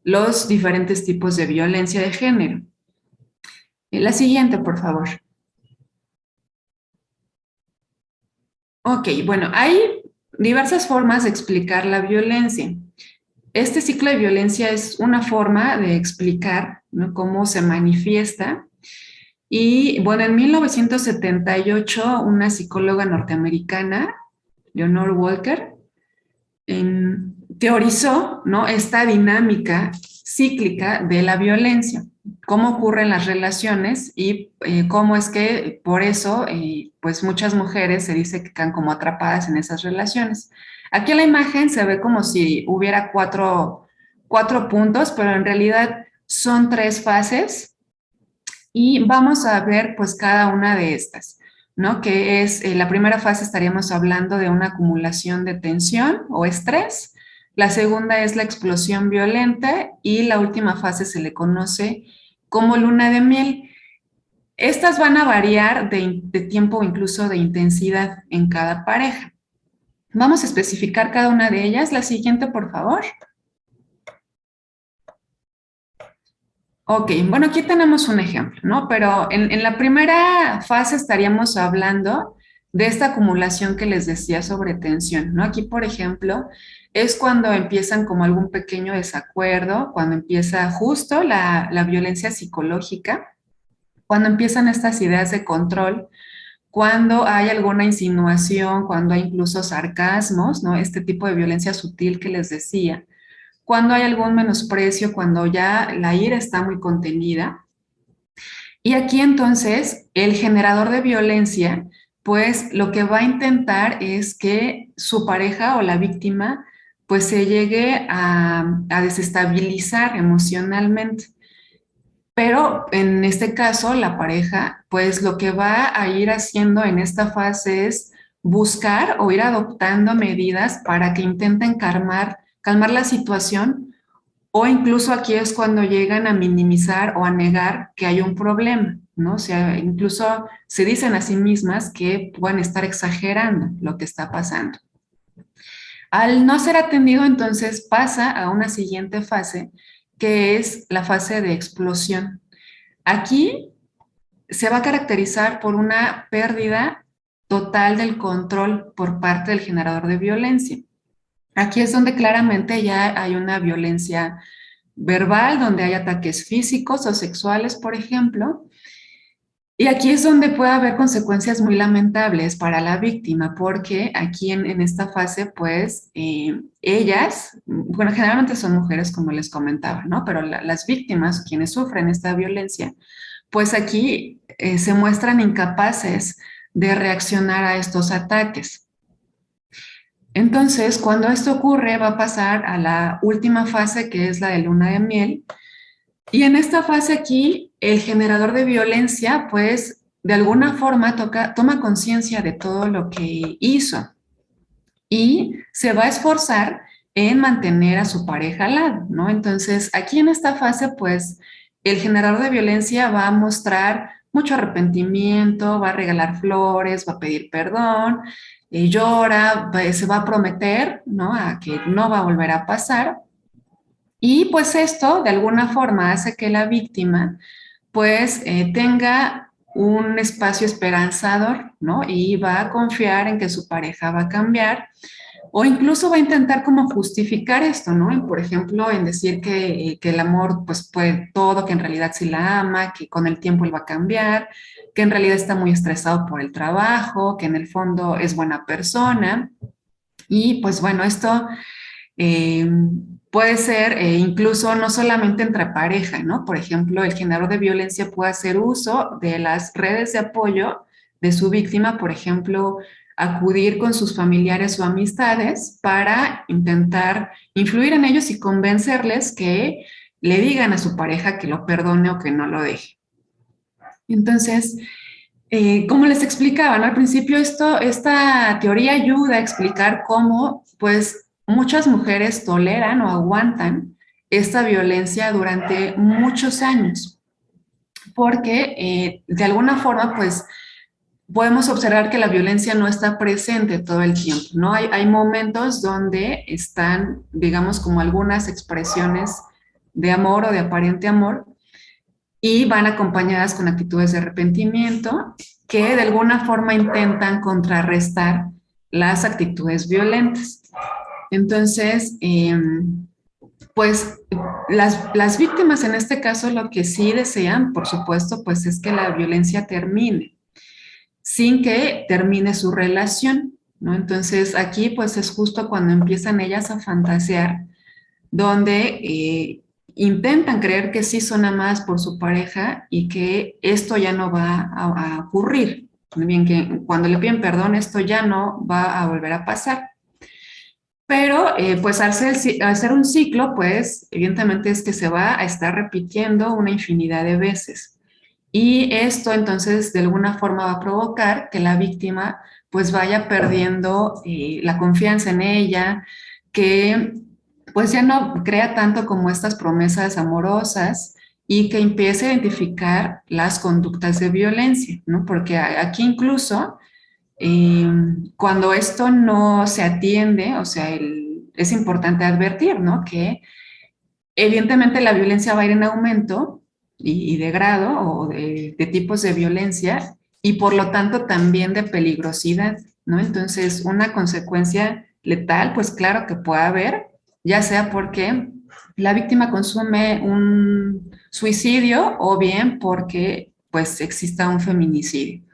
los diferentes tipos de violencia de género. La siguiente, por favor. Ok, bueno, hay diversas formas de explicar la violencia. Este ciclo de violencia es una forma de explicar, ¿no?, cómo se manifiesta. Y bueno, en 1978, una psicóloga norteamericana, Leonore Walker, teorizó, ¿no?, esta dinámica cíclica de la violencia, cómo ocurren las relaciones y cómo es que por eso pues muchas mujeres se dice que quedan como atrapadas en esas relaciones. Aquí en la imagen se ve como si hubiera cuatro puntos, pero en realidad son 3 fases y vamos a ver pues cada una de estas, ¿no? Que es, la primera fase estaríamos hablando de una acumulación de tensión o estrés. La segunda es la explosión violenta y la última fase se le conoce como luna de miel. Estas van a variar de tiempo o incluso de intensidad en cada pareja. Vamos a especificar cada una de ellas. La siguiente, por favor. Ok, bueno, aquí tenemos un ejemplo, ¿no? Pero en la primera fase estaríamos hablando de esta acumulación que les decía sobre tensión, ¿no? Aquí, por ejemplo, es cuando empiezan como algún pequeño desacuerdo, cuando empieza justo la violencia psicológica, cuando empiezan estas ideas de control, cuando hay alguna insinuación, cuando hay incluso sarcasmos, ¿no? Este tipo de violencia sutil que les decía, cuando hay algún menosprecio, cuando ya la ira está muy contenida. Y aquí entonces el generador de violencia, pues lo que va a intentar es que su pareja o la víctima pues se llegue a desestabilizar emocionalmente. Pero en este caso, la pareja, pues lo que va a ir haciendo en esta fase es buscar o ir adoptando medidas para que intenten calmar la situación, o incluso aquí es cuando llegan a minimizar o a negar que hay un problema, ¿no? O sea, incluso se dicen a sí mismas que pueden estar exagerando lo que está pasando. Al no ser atendido, entonces pasa a una siguiente fase, que es la fase de explosión. Aquí se va a caracterizar por una pérdida total del control por parte del generador de violencia. Aquí es donde claramente ya hay una violencia verbal, donde hay ataques físicos o sexuales, por ejemplo. Y aquí es donde puede haber consecuencias muy lamentables para la víctima, porque aquí en esta fase, pues, ellas, bueno, generalmente son mujeres, como les comentaba, ¿no? Pero las víctimas, quienes sufren esta violencia, pues aquí se muestran incapaces de reaccionar a estos ataques. Entonces, cuando esto ocurre, va a pasar a la última fase, que es la de luna de miel. Y en esta fase aquí, el generador de violencia, pues, de alguna forma toma conciencia de todo lo que hizo y se va a esforzar en mantener a su pareja al lado, ¿no? Entonces, aquí en esta fase, pues, el generador de violencia va a mostrar mucho arrepentimiento, va a regalar flores, va a pedir perdón, llora, se va a prometer, ¿no?, a que no va a volver a pasar. Y pues esto de alguna forma hace que la víctima pues tenga un espacio esperanzador, ¿no? Y va a confiar en que su pareja va a cambiar, O incluso va a intentar como justificar esto, ¿no? Por ejemplo, en decir que el amor pues puede todo, que en realidad sí la ama, que con el tiempo él va a cambiar, que en realidad está muy estresado por el trabajo, que en el fondo es buena persona. Y pues bueno, esto eh, puede ser incluso no solamente entre pareja, ¿no? Por ejemplo, el generador de violencia puede hacer uso de las redes de apoyo de su víctima, por ejemplo, acudir con sus familiares o amistades para intentar influir en ellos y convencerles que le digan a su pareja que lo perdone o que no lo deje. Entonces, como les explicaba, ¿no? Al principio esta teoría ayuda a explicar cómo, pues, muchas mujeres toleran o aguantan esta violencia durante muchos años, porque de alguna forma, pues, podemos observar que la violencia no está presente todo el tiempo, ¿no? Hay momentos donde están, digamos, como algunas expresiones de amor o de aparente amor, y van acompañadas con actitudes de arrepentimiento que de alguna forma intentan contrarrestar las actitudes violentas. Entonces, pues las víctimas en este caso lo que sí desean, por supuesto, pues es que la violencia termine, sin que termine su relación, ¿no? Entonces, aquí pues es justo cuando empiezan ellas a fantasear donde intentan creer que sí son amadas por su pareja y que esto ya no va a ocurrir. Bien, que cuando le piden perdón, esto ya no va a volver a pasar. Pero pues al ser un ciclo, pues evidentemente es que se va a estar repitiendo una infinidad de veces. Y esto entonces de alguna forma va a provocar que la víctima pues vaya perdiendo la confianza en ella, que pues ya no crea tanto como estas promesas amorosas y que empiece a identificar las conductas de violencia, ¿no? Porque aquí incluso eh, cuando esto no se atiende, o sea, es importante advertir, ¿no? Que evidentemente la violencia va a ir en aumento y de grado o de tipos de violencia y por lo tanto también de peligrosidad, ¿no? Entonces, una consecuencia letal, pues claro que puede haber, ya sea porque la víctima consume un suicidio o bien porque pues exista un feminicidio,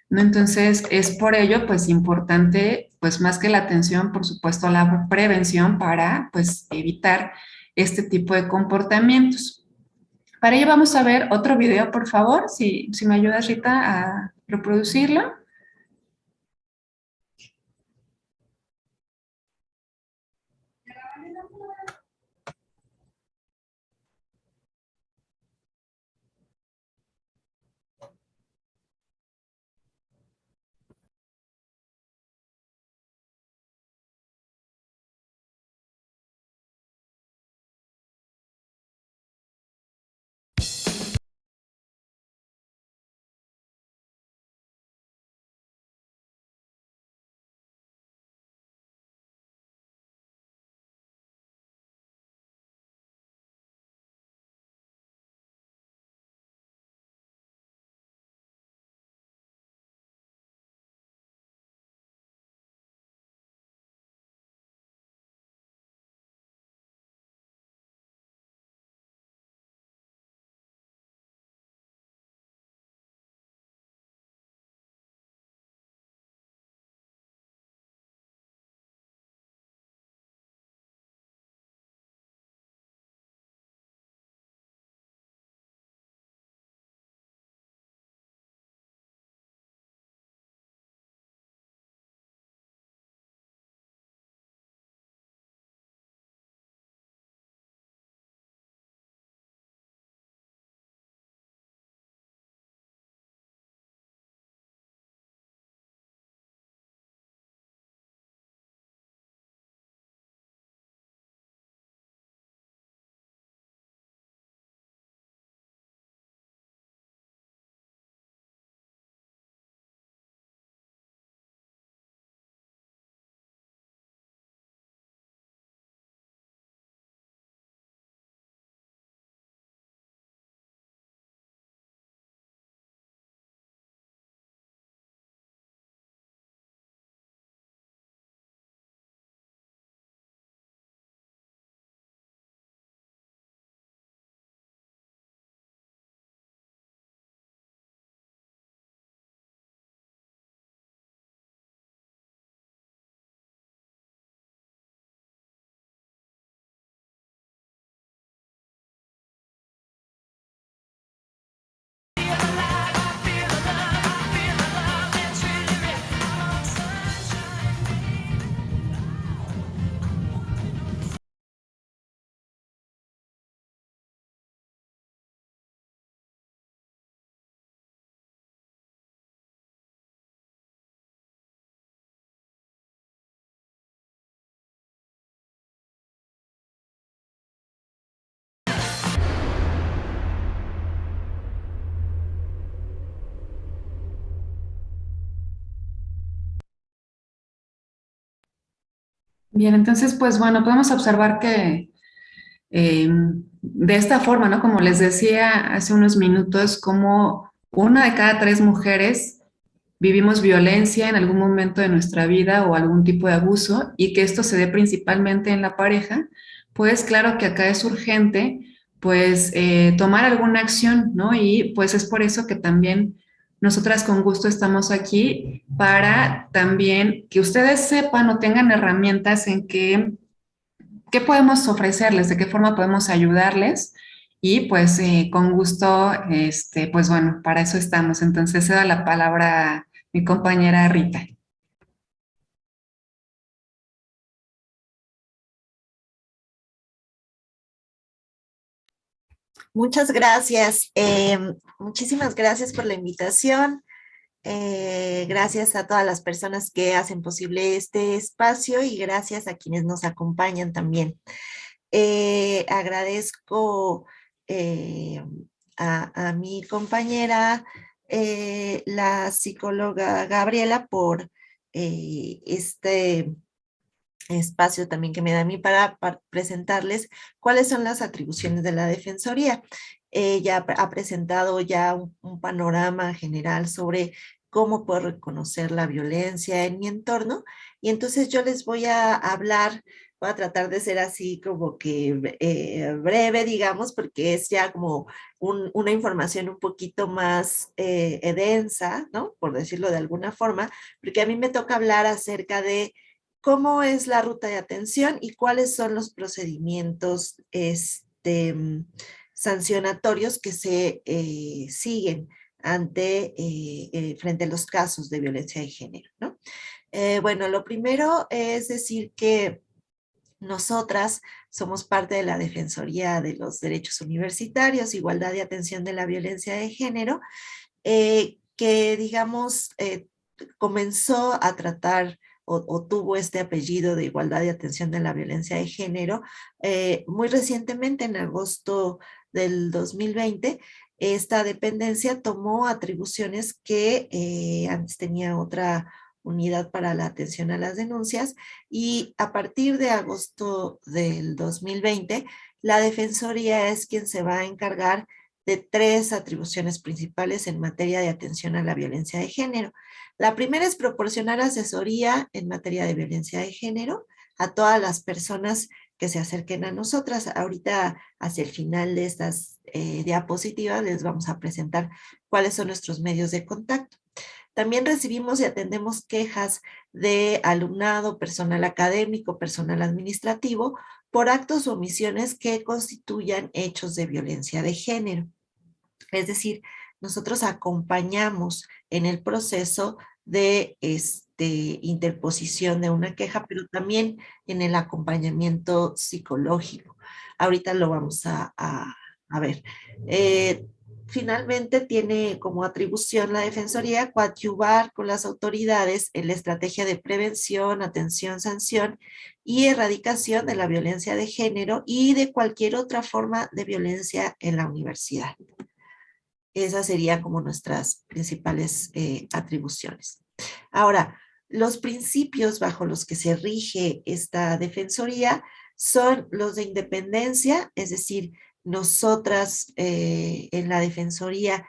¿no? Entonces, es por ello, pues, importante, pues, más que la atención, por supuesto, la prevención para, pues, evitar este tipo de comportamientos. Para ello vamos a ver otro video, por favor, si me ayudas, Rita, a reproducirlo. Bien, entonces, pues bueno, podemos observar que de esta forma, ¿no? Como les decía hace unos minutos, como una de cada tres mujeres vivimos violencia en algún momento de nuestra vida o algún tipo de abuso y que esto se dé principalmente en la pareja, pues claro que acá es urgente pues tomar alguna acción, ¿no? Y pues es por eso que también nosotras con gusto estamos aquí para también que ustedes sepan o tengan herramientas en que qué podemos ofrecerles, de qué forma podemos ayudarles. Y pues con gusto, pues bueno, para eso estamos. Entonces se da la palabra a mi compañera Rita. Muchas gracias. Muchísimas gracias por la invitación. Gracias a todas las personas que hacen posible este espacio y gracias a quienes nos acompañan también. Agradezco eh, a mi compañera, la psicóloga Gabriela, por este espacio también que me da a mí para presentarles cuáles son las atribuciones de la Defensoría. Ella ha presentado ya un panorama general sobre cómo puedo reconocer la violencia en mi entorno y entonces yo les voy a hablar, voy a tratar de ser así como que breve, digamos, porque es ya como una información un poquito más densa, ¿no? Por decirlo de alguna forma, porque a mí me toca hablar acerca de cómo es la ruta de atención y cuáles son los procedimientos sancionatorios que se siguen frente a los casos de violencia de género, ¿no? Bueno, lo primero es decir que nosotras somos parte de la Defensoría de los Derechos Universitarios, Igualdad y Atención de la Violencia de Género, que digamos comenzó a tratar o tuvo este apellido de Igualdad y Atención de la Violencia de Género muy recientemente, en agosto del 2020. Esta dependencia tomó atribuciones que antes tenía otra unidad para la atención a las denuncias y a partir de agosto del 2020 la Defensoría es quien se va a encargar de 3 atribuciones principales en materia de atención a la violencia de género. La primera es proporcionar asesoría en materia de violencia de género a todas las personas que se acerquen a nosotras. Ahorita, hacia el final de estas diapositivas, les vamos a presentar cuáles son nuestros medios de contacto. También recibimos y atendemos quejas de alumnado, personal académico, personal administrativo, por actos o omisiones que constituyan hechos de violencia de género. Es decir, nosotros acompañamos en el proceso de interposición de una queja, pero también en el acompañamiento psicológico. Ahorita lo vamos a ver. Finalmente tiene como atribución la Defensoría coadyuvar con las autoridades en la estrategia de prevención, atención, sanción y erradicación de la violencia de género y de cualquier otra forma de violencia en la universidad. Esas serían como nuestras principales atribuciones. Ahora, los principios bajo los que se rige esta defensoría son los de independencia, es decir, nosotras en la defensoría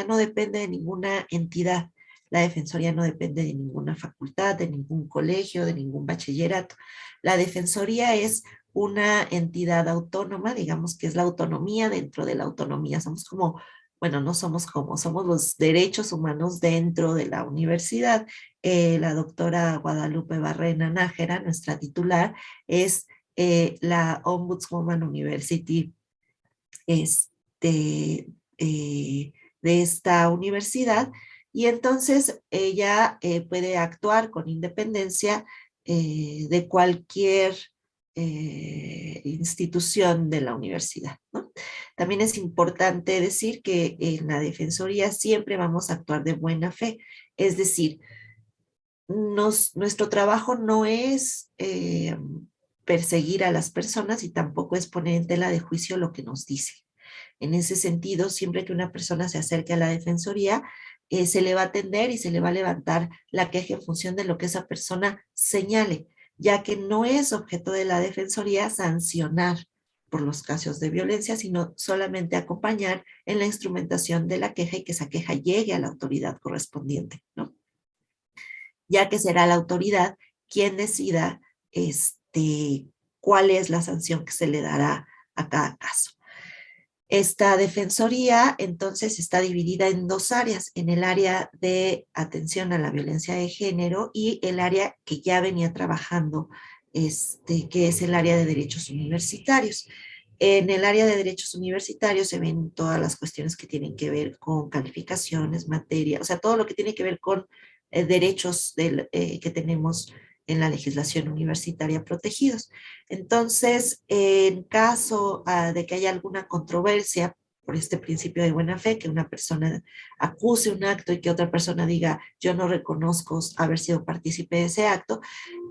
no depende de ninguna entidad, la defensoría no depende de ninguna facultad, de ningún colegio, de ningún bachillerato. La defensoría es una entidad autónoma, digamos que es la autonomía dentro de la autonomía, somos como, bueno, no somos como, somos los derechos humanos dentro de la universidad. La doctora Guadalupe Barrena Nájera, nuestra titular, es la Ombudswoman University de esta universidad, y entonces ella puede actuar con independencia de cualquier institución de la universidad, ¿no? También es importante decir que en la Defensoría siempre vamos a actuar de buena fe, es decir, nuestro trabajo no es perseguir a las personas y tampoco es poner en tela de juicio lo que nos dice. En ese sentido, siempre que una persona se acerque a la Defensoría, se le va a atender y se le va a levantar la queja en función de lo que esa persona señale. ya que no es objeto de la Defensoría sancionar por los casos de violencia, sino solamente acompañar en la instrumentación de la queja y que esa queja llegue a la autoridad correspondiente, ¿no? Ya que será la autoridad quien decida cuál es la sanción que se le dará a cada caso. Esta defensoría entonces está dividida en dos áreas, en el área de atención a la violencia de género y el área que ya venía trabajando, que es el área de derechos universitarios. En el área de derechos universitarios se ven todas las cuestiones que tienen que ver con calificaciones, materia, o sea, todo lo que tiene que ver con derechos que tenemos en la legislación universitaria protegidos. Entonces, en caso de que haya alguna controversia por este principio de buena fe, que una persona acuse un acto y que otra persona diga, yo no reconozco haber sido partícipe de ese acto,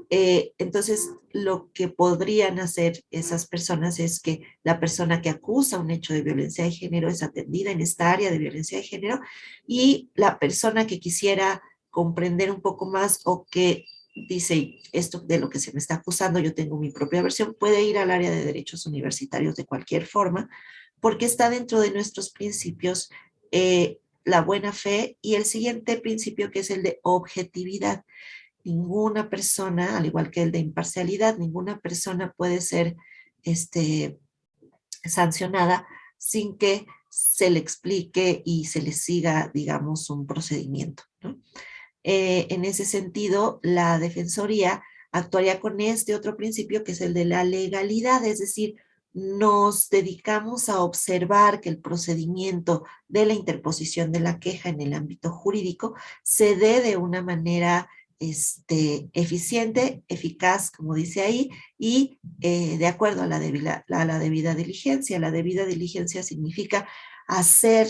entonces lo que podrían hacer esas personas es que la persona que acusa un hecho de violencia de género es atendida en esta área de violencia de género y la persona que quisiera comprender un poco más o que dice esto de lo que se me está acusando, yo tengo mi propia versión, puede ir al área de derechos universitarios de cualquier forma, porque está dentro de nuestros principios la buena fe y el siguiente principio que es el de objetividad. Ninguna persona, al igual que el de imparcialidad, ninguna persona puede ser sancionada sin que se le explique y se le siga, digamos, un procedimiento, ¿no? En ese sentido, la Defensoría actuaría con este otro principio que es el de la legalidad, es decir, nos dedicamos a observar que el procedimiento de la interposición de la queja en el ámbito jurídico se dé de una manera eficiente, eficaz, como dice ahí, y de acuerdo a la debida diligencia. La debida diligencia significa hacer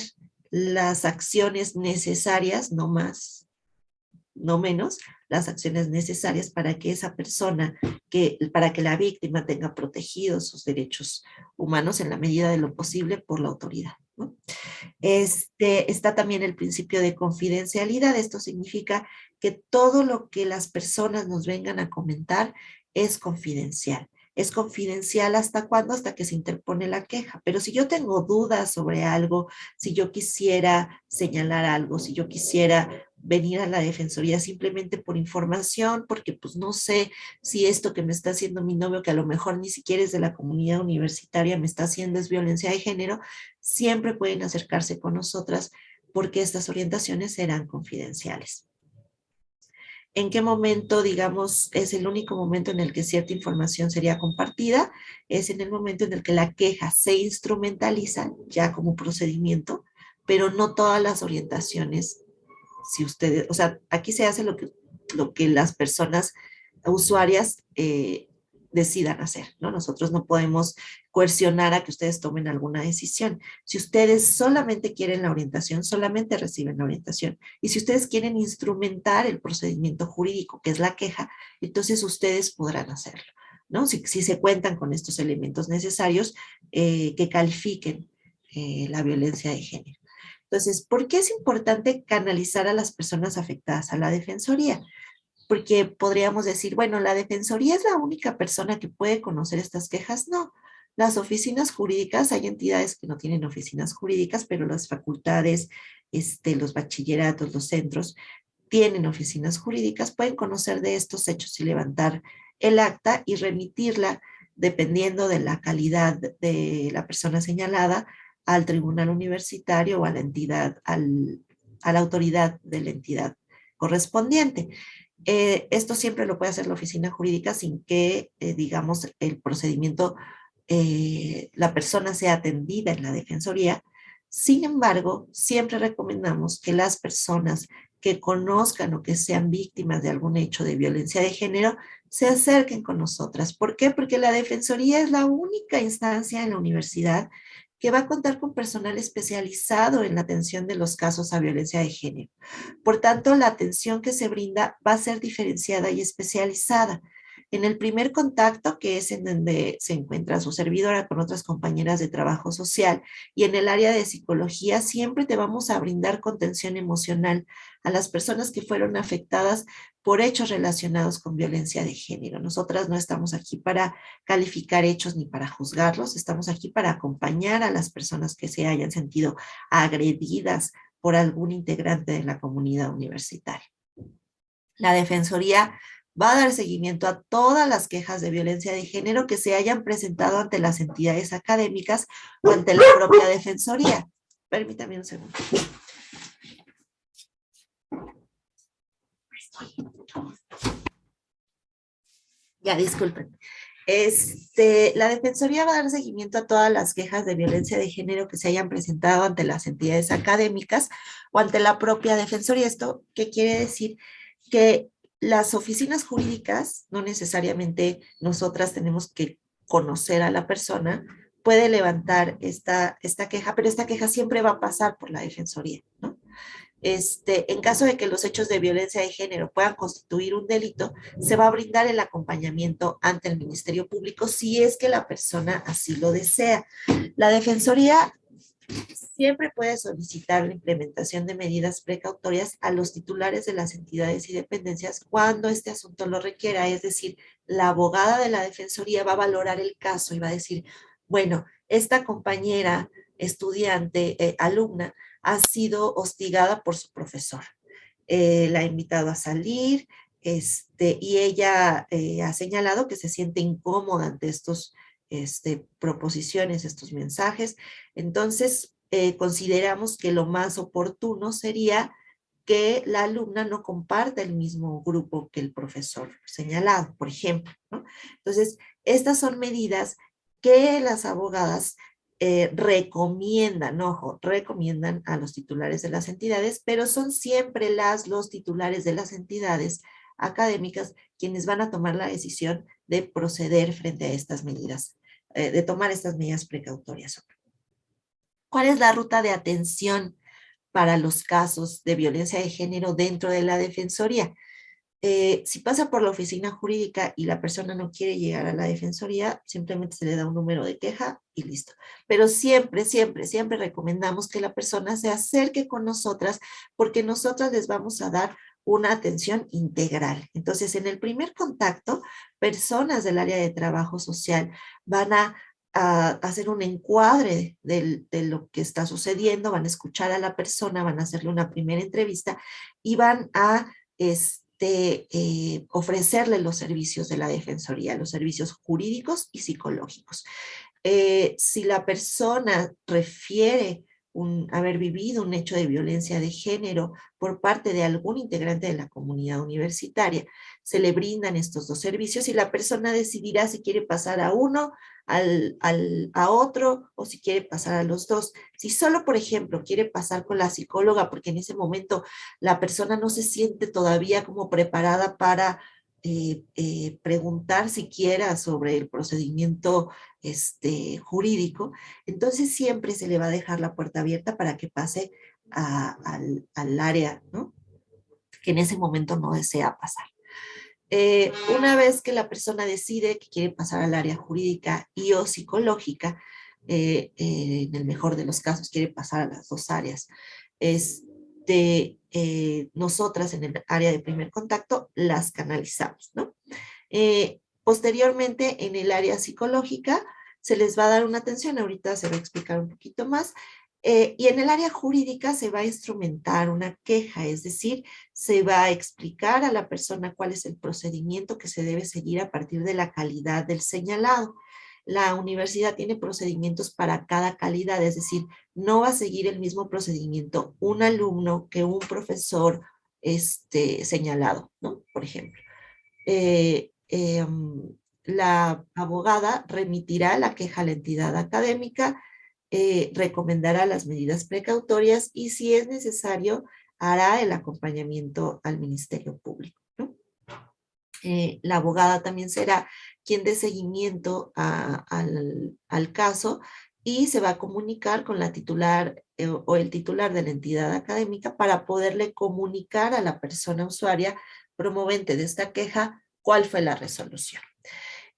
las acciones necesarias, no más, no menos, las acciones necesarias para que esa persona, para que la víctima tenga protegidos sus derechos humanos en la medida de lo posible por la autoridad, ¿no? Está también el principio de confidencialidad. Esto significa que todo lo que las personas nos vengan a comentar es confidencial. Es confidencial ¿hasta cuándo? Hasta que se interpone la queja. Pero si yo tengo dudas sobre algo, si yo quisiera señalar algo, si yo quisiera venir a la defensoría simplemente por información, porque pues no sé si esto que me está haciendo mi novio, que a lo mejor ni siquiera es de la comunidad universitaria, me está haciendo es violencia de género, siempre pueden acercarse con nosotras porque estas orientaciones serán confidenciales. ¿En qué momento, digamos, es el único momento en el que cierta información sería compartida? Es en el momento en el que la queja se instrumentaliza ya como procedimiento, pero no todas las orientaciones, si ustedes, o sea, aquí se hace lo que las personas usuarias decidan hacer, ¿no? Nosotros no podemos coercionar a que ustedes tomen alguna decisión. Si ustedes solamente quieren la orientación, solamente reciben la orientación. Y si ustedes quieren instrumentar el procedimiento jurídico, que es la queja, entonces ustedes podrán hacerlo, ¿no? Si se cuentan con estos elementos necesarios que califiquen la violencia de género. Entonces, ¿por qué es importante canalizar a las personas afectadas a la defensoría? Porque podríamos decir, bueno, la defensoría es la única persona que puede conocer estas quejas. No, las oficinas jurídicas, hay entidades que no tienen oficinas jurídicas, pero las facultades, los bachilleratos, los centros, tienen oficinas jurídicas, pueden conocer de estos hechos y levantar el acta y remitirla, dependiendo de la calidad de la persona señalada, al tribunal universitario o a la entidad, a la autoridad de la entidad correspondiente. Esto siempre lo puede hacer la oficina jurídica sin que, digamos, el procedimiento, la persona sea atendida en la defensoría. Sin embargo, siempre recomendamos que las personas que conozcan o que sean víctimas de algún hecho de violencia de género se acerquen con nosotras. ¿Por qué? Porque la defensoría es la única instancia en la universidad que va a contar con personal especializado en la atención de los casos a violencia de género. Por tanto, la atención que se brinda va a ser diferenciada y especializada. En el primer contacto, que es en donde se encuentra su servidora con otras compañeras de trabajo social, y en el área de psicología, siempre te vamos a brindar contención emocional a las personas que fueron afectadas por hechos relacionados con violencia de género. Nosotras no estamos aquí para calificar hechos ni para juzgarlos, estamos aquí para acompañar a las personas que se hayan sentido agredidas por algún integrante de la comunidad universitaria. La Defensoría va a dar seguimiento a todas las quejas de violencia de género que se hayan presentado ante las entidades académicas o ante la propia Defensoría. Permítame un segundo. Ya, disculpen. La Defensoría va a dar seguimiento a todas las quejas de violencia de género que se hayan presentado ante las entidades académicas o ante la propia Defensoría. ¿Esto qué quiere decir? Que las oficinas jurídicas, no necesariamente nosotras tenemos que conocer a la persona, puede levantar esta queja, pero esta queja siempre va a pasar por la Defensoría, ¿no? En caso de que los hechos de violencia de género puedan constituir un delito, se va a brindar el acompañamiento ante el Ministerio Público si es que la persona así lo desea. La Defensoría siempre puede solicitar la implementación de medidas precautorias a los titulares de las entidades y dependencias cuando este asunto lo requiera. Es decir, la abogada de la Defensoría va a valorar el caso y va a decir, bueno, esta compañera, estudiante, alumna, ha sido hostigada por su profesor. La ha invitado a salir, y ella ha señalado que se siente incómoda ante estos proposiciones, estos mensajes. Entonces, consideramos que lo más oportuno sería que la alumna no comparta el mismo grupo que el profesor señalado, por ejemplo, ¿no? Entonces, estas son medidas que las abogadas recomiendan, ojo, recomiendan a los titulares de las entidades, pero son siempre los titulares de las entidades académicas quienes van a tomar la decisión de proceder frente a estas medidas, de tomar estas medidas precautorias. ¿Cuál es la ruta de atención para los casos de violencia de género dentro de la Defensoría? Si pasa por la oficina jurídica y la persona no quiere llegar a la Defensoría, simplemente se le da un número de queja y listo. Pero siempre, siempre, siempre recomendamos que la persona se acerque con nosotras porque nosotras les vamos a dar una atención integral. Entonces, en el primer contacto, personas del área de trabajo social van a hacer un encuadre de lo que está sucediendo, van a escuchar a la persona, van a hacerle una primera entrevista y van a ofrecerle los servicios de la Defensoría, los servicios jurídicos y psicológicos. Si la persona refiere haber vivido un hecho de violencia de género por parte de algún integrante de la comunidad universitaria, se le brindan estos dos servicios y la persona decidirá si quiere pasar a uno, a otro, o si quiere pasar a los dos. Si solo, por ejemplo, quiere pasar con la psicóloga porque en ese momento la persona no se siente todavía como preparada para preguntar siquiera sobre el procedimiento jurídico, entonces siempre se le va a dejar la puerta abierta para que pase al área, ¿no?, que en ese momento no desea pasar. Una vez que la persona decide que quiere pasar al área jurídica y o psicológica, en el mejor de los casos quiere pasar a las dos áreas, nosotras en el área de primer contacto las canalizamos, ¿no? Posteriormente, en el área psicológica se les va a dar una atención, ahorita se va a explicar un poquito más, y en el área jurídica se va a instrumentar una queja, es decir, se va a explicar a la persona cuál es el procedimiento que se debe seguir a partir de la calidad del señalado. La universidad tiene procedimientos para cada calidad, es decir, no va a seguir el mismo procedimiento un alumno que un profesor señalado, ¿no? Por ejemplo. La abogada remitirá la queja a la entidad académica, recomendará las medidas precautorias y si es necesario hará el acompañamiento al Ministerio Público, ¿no? La abogada también será quien dé seguimiento al caso y se va a comunicar con la titular o el titular de la entidad académica para poderle comunicar a la persona usuaria promovente de esta queja cuál fue la resolución.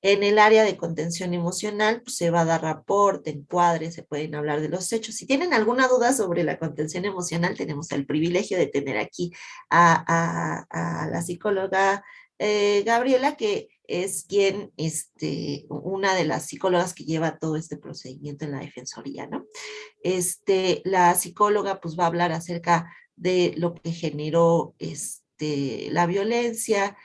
En el área de contención emocional, pues se va a dar reporte, encuadre, se pueden hablar de los hechos. Si tienen alguna duda sobre la contención emocional, tenemos el privilegio de tener aquí a la psicóloga Gabriela, que es una de las psicólogas que lleva todo este procedimiento en la Defensoría, ¿no? La psicóloga pues va a hablar acerca de lo que generó la violencia,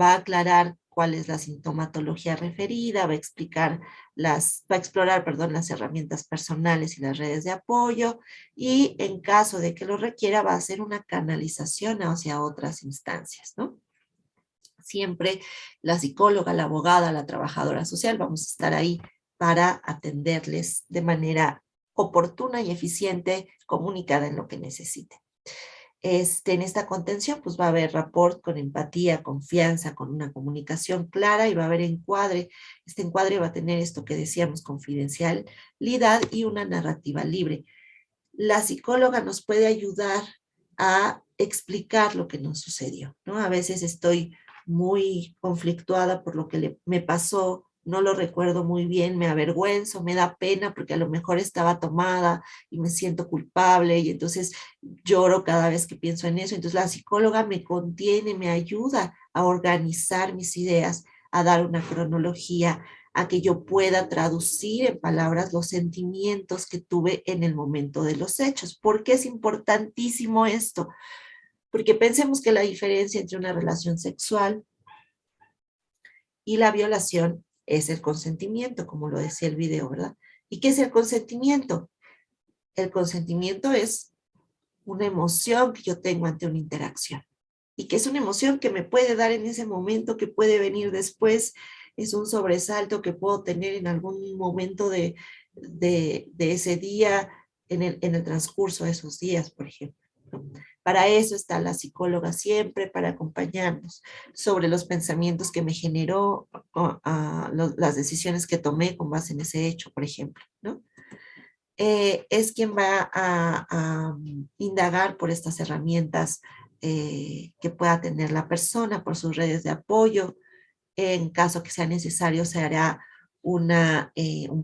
va a aclarar cuál es la sintomatología referida, va a explorar, perdón, las herramientas personales y las redes de apoyo, y en caso de que lo requiera, va a hacer una canalización hacia otras instancias, ¿no? Siempre la psicóloga, la abogada, la trabajadora social, vamos a estar ahí para atenderles de manera oportuna y eficiente, comunicada en lo que necesiten. En esta contención, pues va a haber rapport con empatía, confianza, con una comunicación clara, y va a haber encuadre. Este encuadre va a tener esto que decíamos, confidencialidad y una narrativa libre. La psicóloga nos puede ayudar a explicar lo que nos sucedió, ¿no? A veces estoy muy conflictuada por lo que me pasó, no lo recuerdo muy bien, me avergüenzo, me da pena porque a lo mejor estaba tomada y me siento culpable, y entonces lloro cada vez que pienso en eso. Entonces la psicóloga me contiene, me ayuda a organizar mis ideas, a dar una cronología, a que yo pueda traducir en palabras los sentimientos que tuve en el momento de los hechos. ¿Por qué es importantísimo esto? Porque pensemos que la diferencia entre una relación sexual y la violación es el consentimiento, como lo decía el video, ¿verdad? ¿Y qué es el consentimiento? El consentimiento es una emoción que yo tengo ante una interacción, y que es una emoción que me puede dar en ese momento, que puede venir después, es un sobresalto que puedo tener en algún momento de ese día, en el transcurso de esos días, por ejemplo, ¿no? Para eso está la psicóloga siempre, para acompañarnos sobre los pensamientos que me generó, las decisiones que tomé con base en ese hecho, por ejemplo, ¿no? Es quien va a indagar por estas herramientas que pueda tener la persona, por sus redes de apoyo. En caso que sea necesario, se hará un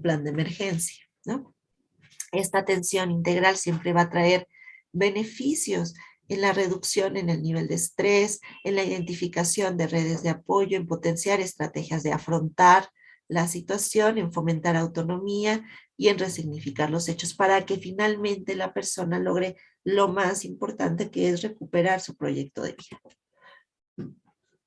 plan de emergencia, ¿no? Esta atención integral siempre va a traer beneficios en la reducción en el nivel de estrés, en la identificación de redes de apoyo, en potenciar estrategias de afrontar la situación, en fomentar autonomía y en resignificar los hechos, para que finalmente la persona logre lo más importante, que es recuperar su proyecto de vida.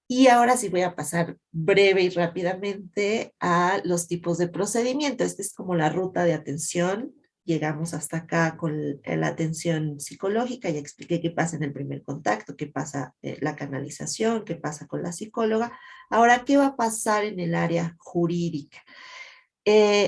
Y ahora sí voy a pasar breve y rápidamente a los tipos de procedimiento. Esta es como la ruta de atención. Llegamos hasta acá con la atención psicológica, ya expliqué qué pasa en el primer contacto, qué pasa la canalización, qué pasa con la psicóloga. Ahora, ¿qué va a pasar en el área jurídica?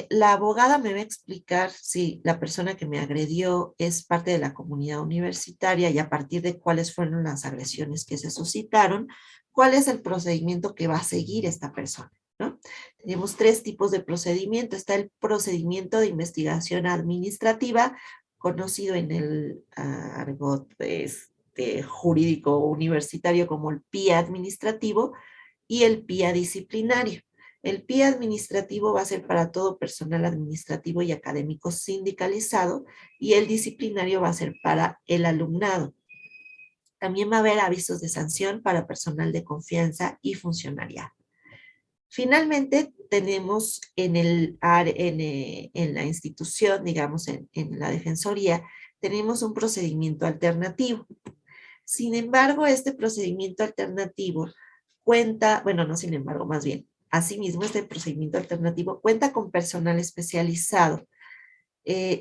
La abogada me va a explicar si la persona que me agredió es parte de la comunidad universitaria, y a partir de cuáles fueron las agresiones que se suscitaron, cuál es el procedimiento que va a seguir esta persona, ¿no? Tenemos 3 tipos de procedimiento. Está el procedimiento de investigación administrativa, conocido en el argot jurídico universitario como el PIA administrativo, y el PIA disciplinario. El PIA administrativo va a ser para todo personal administrativo y académico sindicalizado, y el disciplinario va a ser para el alumnado. También va a haber avisos de sanción para personal de confianza y funcionariado. Finalmente, tenemos en la institución, digamos, en la Defensoría, tenemos un procedimiento alternativo. Sin embargo, este procedimiento alternativo cuenta, bueno, no sin embargo, más bien, asimismo, este procedimiento alternativo cuenta con personal especializado.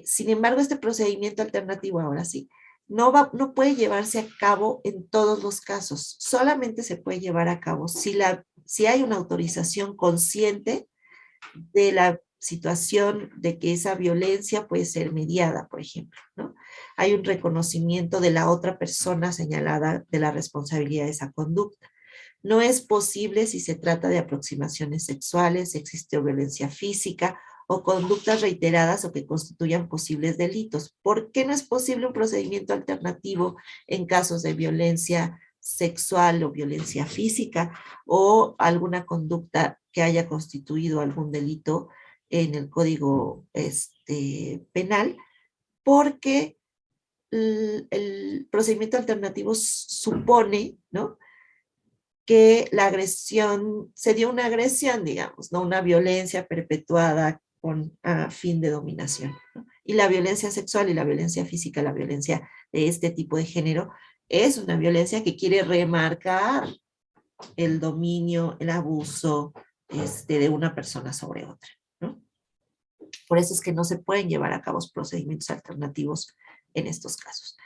Sin embargo, este procedimiento alternativo, ahora sí, no puede llevarse a cabo en todos los casos. Solamente se puede llevar a cabo si hay una autorización consciente de la situación de que esa violencia puede ser mediada, por ejemplo, ¿no? Hay un reconocimiento de la otra persona señalada de la responsabilidad de esa conducta. No es posible si se trata de aproximaciones sexuales, si existe violencia física o conductas reiteradas o que constituyan posibles delitos. ¿Por qué no es posible un procedimiento alternativo en casos de violencia sexual o violencia física o alguna conducta que haya constituido algún delito en el Código Penal, porque el procedimiento alternativo supone, ¿no?, que la agresión, se dio una agresión, digamos, no una violencia perpetuada con fin de dominación, ¿no? Y la violencia sexual y la violencia física, la violencia de este tipo de género, es una violencia que quiere remarcar el dominio, el abuso de una persona sobre otra, ¿no? Por eso es que no se pueden llevar a cabo procedimientos alternativos en estos casos.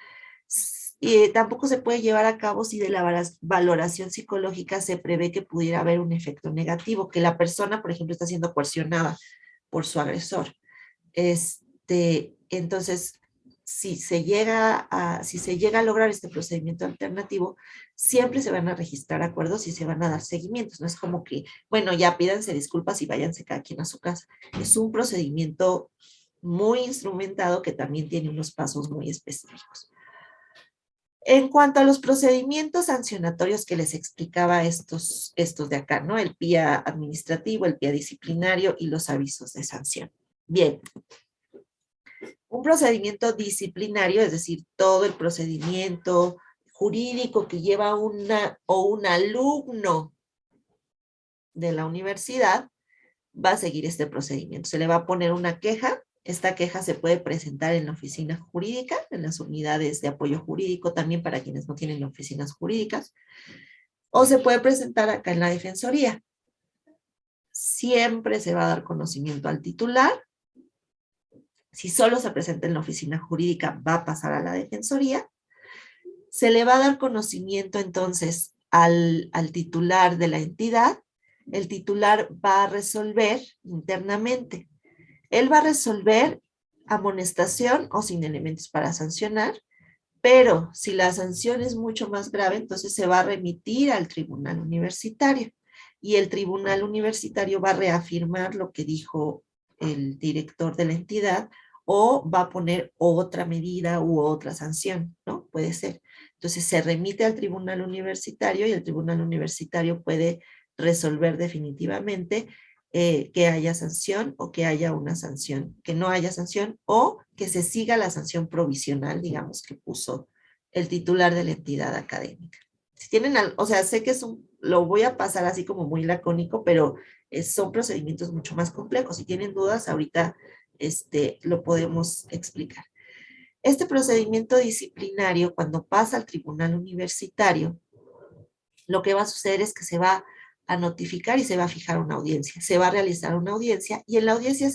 Y tampoco se puede llevar a cabo si de la valoración psicológica se prevé que pudiera haber un efecto negativo, que la persona, por ejemplo, está siendo coercionada por su agresor. Entonces, si se llega a lograr este procedimiento alternativo, siempre se van a registrar acuerdos y se van a dar seguimientos. No es como que, bueno, ya pídanse disculpas y váyanse cada quien a su casa. Es un procedimiento muy instrumentado que también tiene unos pasos muy específicos. En cuanto a los procedimientos sancionatorios que les explicaba estos de acá, ¿no? El PIA administrativo, el PIA disciplinario y los avisos de sanción. Bien. Un procedimiento disciplinario, es decir, todo el procedimiento jurídico que lleva un alumno de la universidad, va a seguir este procedimiento. Se le va a poner una queja. Esta queja se puede presentar en la oficina jurídica, en las unidades de apoyo jurídico, también para quienes no tienen oficinas jurídicas, o se puede presentar acá en la defensoría. Siempre se va a dar conocimiento al titular. Si solo se presenta en la oficina jurídica, va a pasar a la defensoría. Se le va a dar conocimiento entonces al titular de la entidad. El titular va a resolver internamente. Él va a resolver amonestación o sin elementos para sancionar, pero si la sanción es mucho más grave, entonces se va a remitir al tribunal universitario y el tribunal universitario va a reafirmar lo que dijo el director de la entidad o va a poner otra medida u otra sanción, ¿no? Puede ser. Entonces se remite al tribunal universitario y el tribunal universitario puede resolver definitivamente que haya sanción o que haya una sanción, que no haya sanción o que se siga la sanción provisional, digamos, que puso el titular de la entidad académica. Si tienen, o sea, sé que lo voy a pasar así como muy lacónico, pero son procedimientos mucho más complejos. Si tienen dudas, ahorita lo podemos explicar. Este procedimiento disciplinario, cuando pasa al tribunal universitario, lo que va a suceder es que se va a notificar y se va a fijar una audiencia. Se va a realizar una audiencia y en la audiencia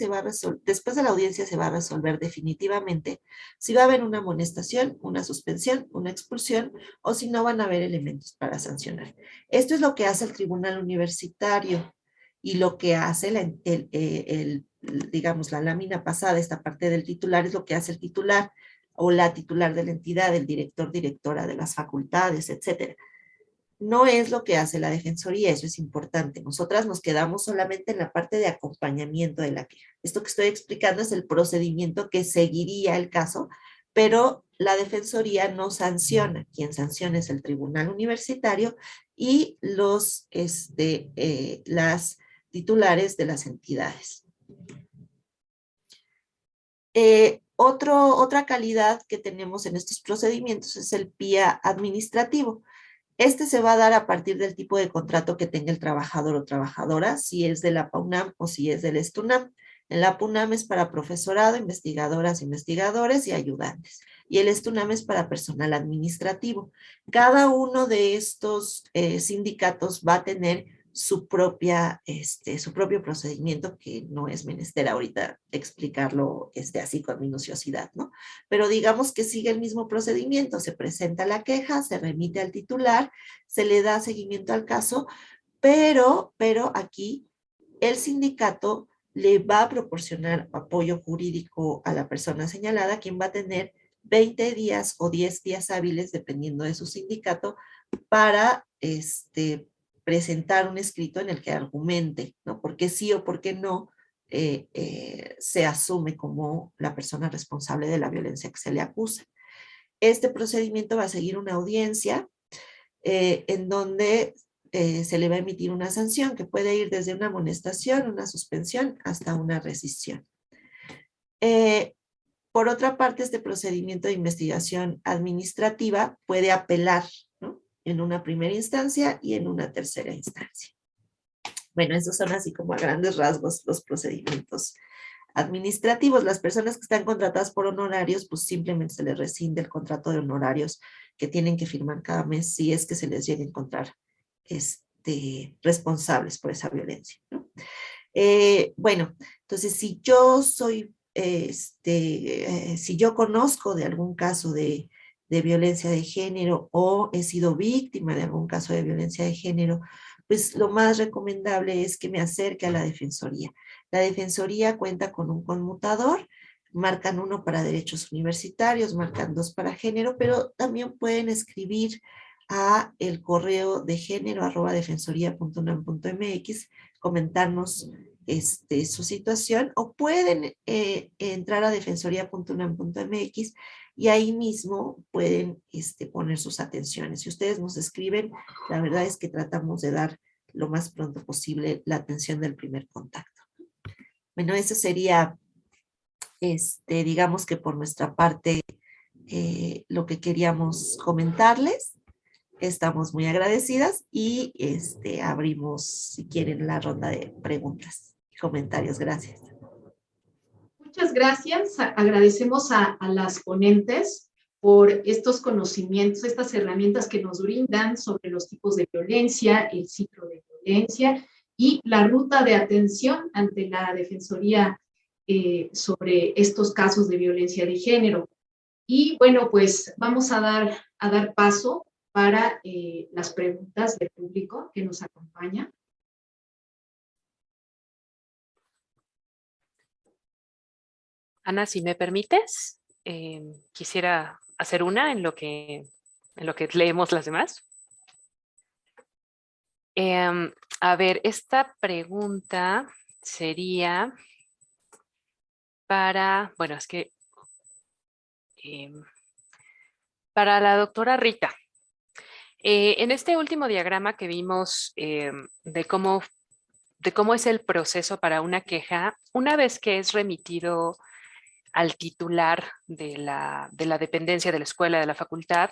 después de la audiencia se va a resolver definitivamente si va a haber una amonestación, una suspensión, una expulsión o si no van a haber elementos para sancionar. Esto es lo que hace el tribunal universitario y lo que hace digamos, la lámina pasada, esta parte del titular, es lo que hace el titular o la titular de la entidad, el director, directora de las facultades, etcétera. No es lo que hace la defensoría, eso es importante. Nosotras nos quedamos solamente en la parte de acompañamiento de la queja. Esto que estoy explicando es el procedimiento que seguiría el caso, pero la defensoría no sanciona. Quien sanciona es el tribunal universitario y las titulares de las entidades. Otra calidad que tenemos en estos procedimientos es el PIA administrativo. Este se va a dar a partir del tipo de contrato que tenga el trabajador o trabajadora, si es de la PAUNAM o si es del ESTUNAM. En la PUNAM es para profesorado, investigadoras, investigadores y ayudantes. Y el ESTUNAM es para personal administrativo. Cada uno de estos sindicatos va a tener su propio procedimiento, que no es menester ahorita explicarlo así con minuciosidad, ¿no? Pero digamos que sigue el mismo procedimiento, se presenta la queja, se remite al titular, se le da seguimiento al caso, pero aquí el sindicato le va a proporcionar apoyo jurídico a la persona señalada, quien va a tener 20 días o 10 días hábiles, dependiendo de su sindicato, para presentar un escrito en el que argumente, ¿no? Por qué sí o por qué no se asume como la persona responsable de la violencia que se le acusa. Este procedimiento va a seguir una audiencia en donde se le va a emitir una sanción que puede ir desde una amonestación, una suspensión, hasta una rescisión. Por otra parte, este procedimiento de investigación administrativa puede apelar, ¿no?, en una primera instancia y en una tercera instancia. Bueno, esos son así como a grandes rasgos los procedimientos administrativos. Las personas que están contratadas por honorarios, pues simplemente se les rescinde el contrato de honorarios que tienen que firmar cada mes si es que se les llega a encontrar responsables por esa violencia, ¿no? Bueno, entonces si yo soy, si yo conozco de algún caso de violencia de género o he sido víctima de algún caso de violencia de género, pues lo más recomendable es que me acerque a la Defensoría. La Defensoría cuenta con un conmutador, marcan 1 para derechos universitarios, marcan 2 para género, pero también pueden escribir a el correo de género@defensoría.unam.mx, comentarnos su situación, o pueden entrar a defensoría.unam.mx y ahí mismo pueden poner sus atenciones. Si ustedes nos escriben, la verdad es que tratamos de dar lo más pronto posible la atención del primer contacto. Bueno, eso sería, digamos que por nuestra parte, lo que queríamos comentarles. Estamos muy agradecidas y abrimos, si quieren, la ronda de preguntas y comentarios. Gracias. Muchas gracias. Agradecemos a las ponentes por estos conocimientos, estas herramientas que nos brindan sobre los tipos de violencia, el ciclo de violencia y la ruta de atención ante la Defensoría sobre estos casos de violencia de género. Y bueno, pues vamos a dar paso para las preguntas del público que nos acompaña. Ana, si me permites, quisiera hacer una en lo que leemos las demás. A ver, esta pregunta sería para, bueno, es que para la doctora Rita. En este último diagrama que vimos de cómo es el proceso para una queja, una vez que es remitido al titular de la dependencia de la escuela, de la facultad,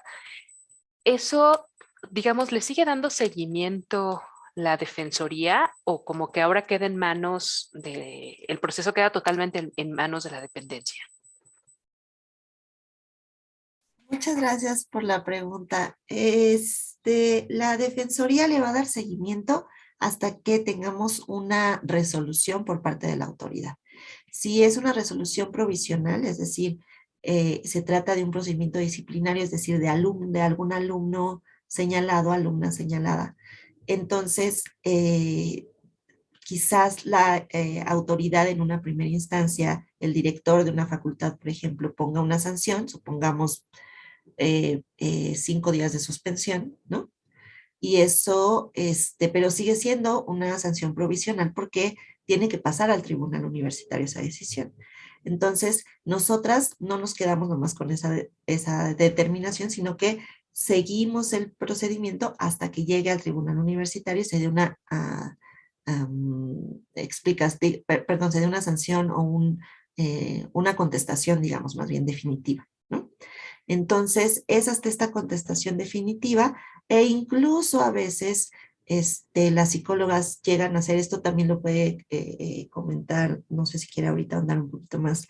eso, digamos, ¿le sigue dando seguimiento la Defensoría o como que ahora queda en manos el proceso queda totalmente en manos de la dependencia? Muchas gracias por la pregunta. La Defensoría le va a dar seguimiento hasta que tengamos una resolución por parte de la autoridad. Si es una resolución provisional, es decir, se trata de un procedimiento disciplinario, es decir, de algún alumno señalado, alumna señalada, entonces quizás la autoridad en una primera instancia, el director de una facultad, por ejemplo, ponga una sanción, supongamos 5 días de suspensión, ¿no? Y eso, pero sigue siendo una sanción provisional porque tiene que pasar al tribunal universitario esa decisión. Entonces, nosotras no nos quedamos nomás con esa determinación, sino que seguimos el procedimiento hasta que llegue al tribunal universitario y se dé una se dé una sanción o una contestación, digamos, más bien definitiva, ¿no? Entonces, es hasta esta contestación definitiva e incluso a veces las psicólogas llegan a hacer esto, también lo puede comentar, no sé si quiere ahorita andar un poquito más,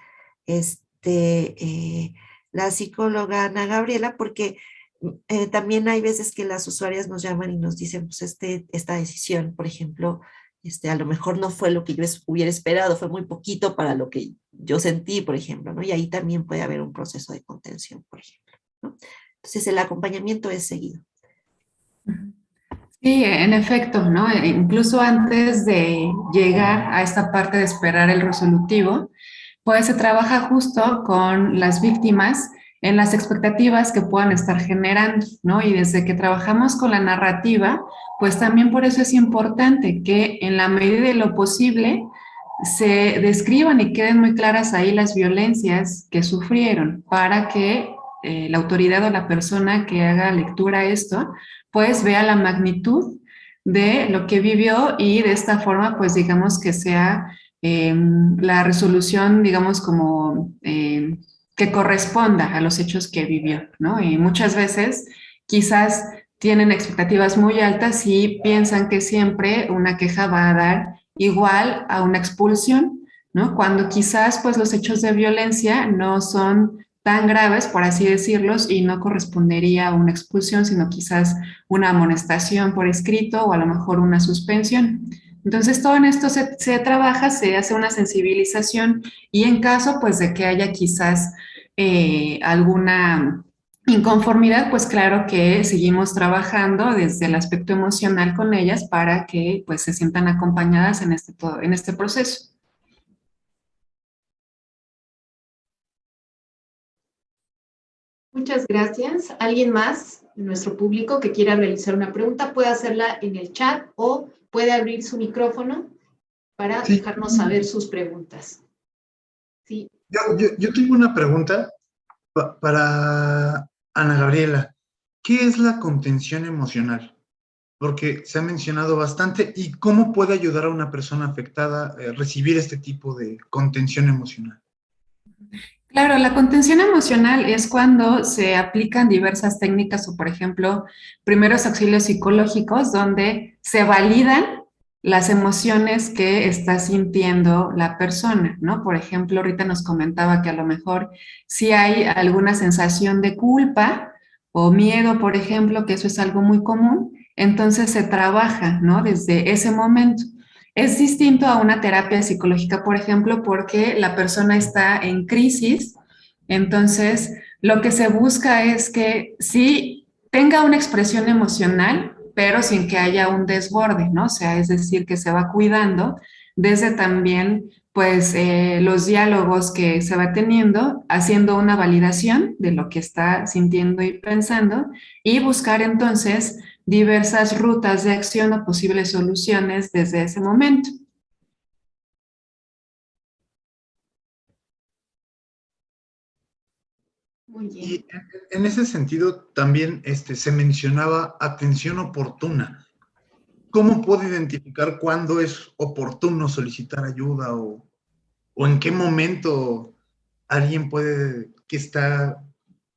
la psicóloga Ana Gabriela, porque también hay veces que las usuarias nos llaman y nos dicen, pues esta decisión, por ejemplo, a lo mejor no fue lo que yo hubiera esperado, fue muy poquito para lo que yo sentí, por ejemplo, ¿no? Y ahí también puede haber un proceso de contención, por ejemplo, ¿no? Entonces, el acompañamiento es seguido. Sí, en efecto, ¿no? Incluso antes de llegar a esta parte de esperar el resolutivo, pues se trabaja justo con las víctimas en las expectativas que puedan estar generando, ¿no? Y desde que trabajamos con la narrativa, pues también por eso es importante que en la medida de lo posible se describan y queden muy claras ahí las violencias que sufrieron para que la autoridad o la persona que haga lectura a esto, pues vea la magnitud de lo que vivió y de esta forma, pues digamos que sea la resolución, digamos, como que corresponda a los hechos que vivió, ¿no? Y muchas veces quizás tienen expectativas muy altas y piensan que siempre una queja va a dar igual a una expulsión, ¿no? Cuando quizás pues los hechos de violencia no son tan graves, por así decirlos, y no correspondería a una expulsión, sino quizás una amonestación por escrito o a lo mejor una suspensión. Entonces, todo en esto se trabaja, se hace una sensibilización y en caso, pues, de que haya quizás alguna inconformidad, pues claro que seguimos trabajando desde el aspecto emocional con ellas para que, pues, se sientan acompañadas en este proceso. Muchas gracias. ¿Alguien más de nuestro público que quiera realizar una pregunta puede hacerla en el chat o puede abrir su micrófono para dejarnos saber sus preguntas? Sí. Yo tengo una pregunta para Ana Gabriela. ¿Qué es la contención emocional? Porque se ha mencionado bastante. ¿Y cómo puede ayudar a una persona afectada a recibir este tipo de contención emocional? Claro, la contención emocional es cuando se aplican diversas técnicas o, por ejemplo, primeros auxilios psicológicos donde se validan las emociones que está sintiendo la persona, ¿no? Por ejemplo, ahorita nos comentaba que a lo mejor si hay alguna sensación de culpa o miedo, por ejemplo, que eso es algo muy común, entonces se trabaja, ¿no? Desde ese momento. Es distinto a una terapia psicológica, por ejemplo, porque la persona está en crisis, entonces lo que se busca es que sí tenga una expresión emocional, pero sin que haya un desborde, ¿no? O sea, es decir, que se va cuidando desde también, pues, los diálogos que se va teniendo, haciendo una validación de lo que está sintiendo y pensando y buscar entonces diversas rutas de acción o posibles soluciones desde ese momento. Muy bien. Y en ese sentido también se mencionaba atención oportuna. ¿Cómo puedo identificar cuándo es oportuno solicitar ayuda o en qué momento alguien que está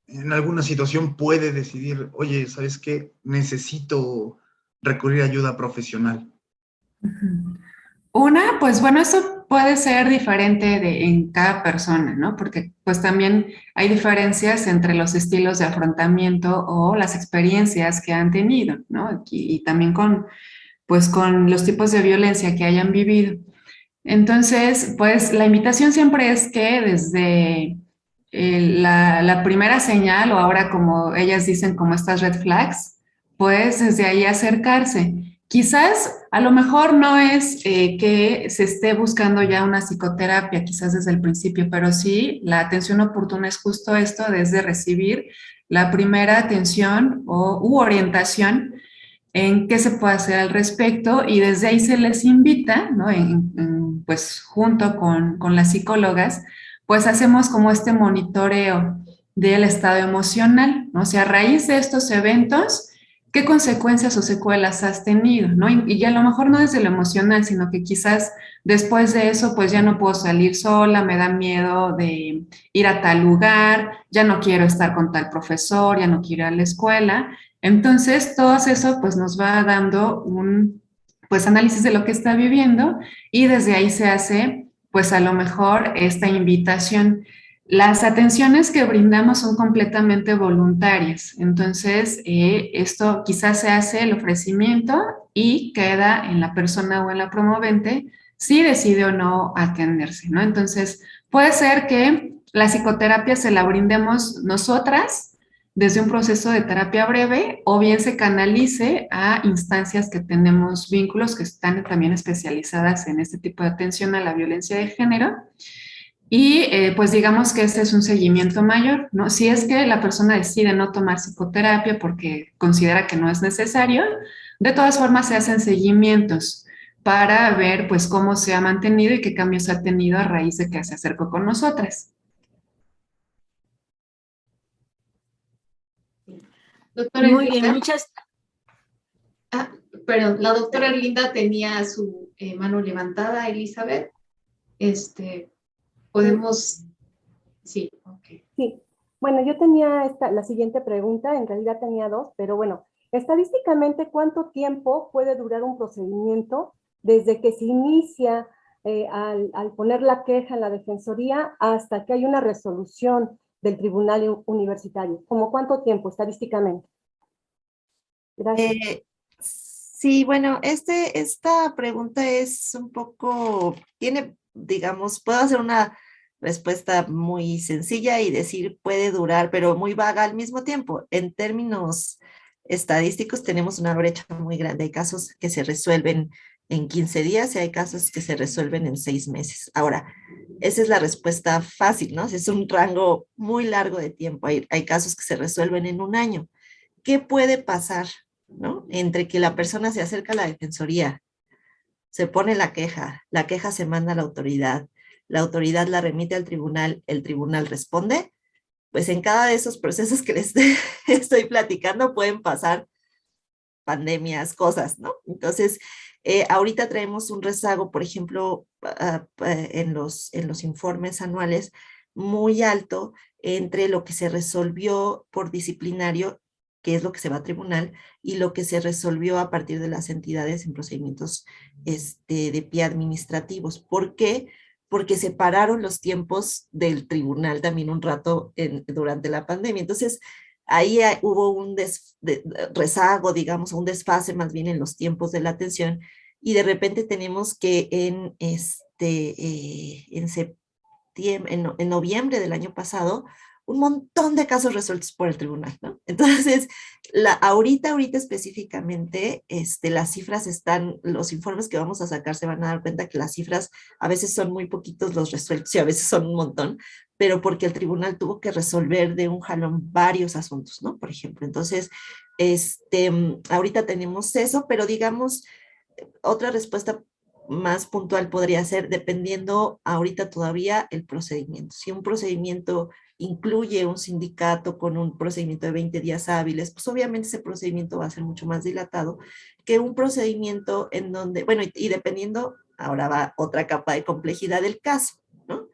en alguna situación puede decidir, oye, ¿sabes qué? Necesito recurrir a ayuda profesional? Una, pues bueno, eso puede ser diferente en cada persona, ¿no? Porque pues también hay diferencias entre los estilos de afrontamiento o las experiencias que han tenido, ¿no? Y también pues con los tipos de violencia que hayan vivido. Entonces, pues la invitación siempre es que desde la primera señal, o ahora como ellas dicen, como estas red flags, pues desde ahí acercarse. Quizás a lo mejor no es que se esté buscando ya una psicoterapia, quizás desde el principio, pero sí la atención oportuna es justo esto, desde recibir la primera atención u orientación en qué se puede hacer al respecto y desde ahí se les invita, ¿no? Pues junto con las psicólogas, pues hacemos como este monitoreo del estado emocional, ¿no? O sea, a raíz de estos eventos, ¿qué consecuencias o secuelas has tenido, ¿no? Y a lo mejor no desde lo emocional, sino que quizás después de eso, pues ya no puedo salir sola, me da miedo de ir a tal lugar, ya no quiero estar con tal profesor, ya no quiero ir a la escuela. Entonces, todo eso pues nos va dando un pues análisis de lo que está viviendo y desde ahí se hace pues a lo mejor esta invitación. Las atenciones que brindamos son completamente voluntarias, entonces esto quizás se hace el ofrecimiento y queda en la persona o en la promovente si decide o no atenderse, ¿no? Entonces puede ser que la psicoterapia se la brindemos nosotras desde un proceso de terapia breve o bien se canalice a instancias que tenemos vínculos que están también especializadas en este tipo de atención a la violencia de género. Y pues digamos que ese es un seguimiento mayor, ¿no? Si es que la persona decide no tomar psicoterapia porque considera que no es necesario, de todas formas se hacen seguimientos para ver pues cómo se ha mantenido y qué cambios ha tenido a raíz de que se acercó con nosotras. Doctora Muy bien, Erlinda. Perdón, la doctora Erlinda tenía su mano levantada, Elizabeth. Podemos, sí, ok. Sí, bueno, yo tenía la siguiente pregunta, en realidad tenía dos, pero bueno, estadísticamente, ¿cuánto tiempo puede durar un procedimiento desde que se inicia al poner la queja en la defensoría hasta que hay una resolución del tribunal universitario? ¿Cómo cuánto tiempo estadísticamente? Gracias. Sí, bueno, esta pregunta es un poco, tiene, digamos, puedo hacer una respuesta muy sencilla y decir puede durar, pero muy vaga al mismo tiempo. En términos estadísticos tenemos una brecha muy grande. Hay casos que se resuelven en 15 días y hay casos que se resuelven en 6 meses. Ahora, esa es la respuesta fácil, ¿no? Es un rango muy largo de tiempo. Hay casos que se resuelven en un año. ¿Qué puede pasar, ¿no? Entre que la persona se acerca a la defensoría, se pone la queja se manda a la autoridad la remite al tribunal, el tribunal responde, pues en cada de esos procesos que les estoy platicando pueden pasar pandemias, cosas, ¿no? Entonces, ahorita traemos un rezago, por ejemplo, en los informes anuales muy alto entre lo que se resolvió por disciplinario, que es lo que se va a tribunal, y lo que se resolvió a partir de las entidades en procedimientos de pie administrativos. ¿Por qué? Porque separaron los tiempos del tribunal también un rato durante la pandemia. Entonces, ahí hubo un rezago, digamos, un desfase más bien en los tiempos de la atención, y de repente tenemos que en noviembre del año pasado, un montón de casos resueltos por el tribunal, ¿no? Entonces, ahorita específicamente, las cifras están, los informes que vamos a sacar se van a dar cuenta que las cifras a veces son muy poquitos los resueltos y a veces son un montón, pero porque el tribunal tuvo que resolver de un jalón varios asuntos, ¿no? Por ejemplo, entonces, ahorita tenemos eso, pero digamos, otra respuesta más puntual podría ser dependiendo ahorita todavía el procedimiento. Si un procedimiento incluye un sindicato con un procedimiento de 20 días hábiles, pues obviamente ese procedimiento va a ser mucho más dilatado que un procedimiento en donde, bueno, y dependiendo, ahora va otra capa de complejidad del caso, ¿no?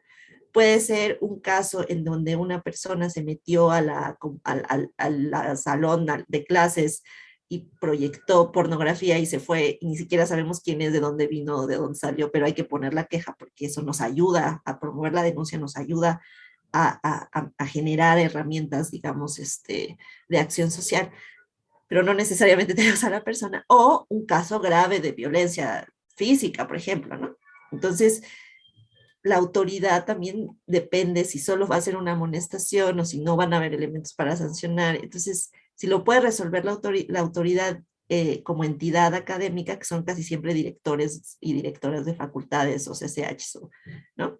Puede ser un caso en donde una persona se metió a la salón de clases y proyectó pornografía y se fue, y ni siquiera sabemos quién es, de dónde vino, de dónde salió, pero hay que poner la queja porque eso nos ayuda a promover la denuncia, nos ayuda a generar herramientas, digamos, de acción social, pero no necesariamente tenemos a la persona, o un caso grave de violencia física, por ejemplo, ¿no? Entonces, la autoridad también depende si solo va a ser una amonestación o si no van a haber elementos para sancionar. Entonces, si lo puede resolver la autoridad como entidad académica, que son casi siempre directores y directoras de facultades o CCHs, ¿no?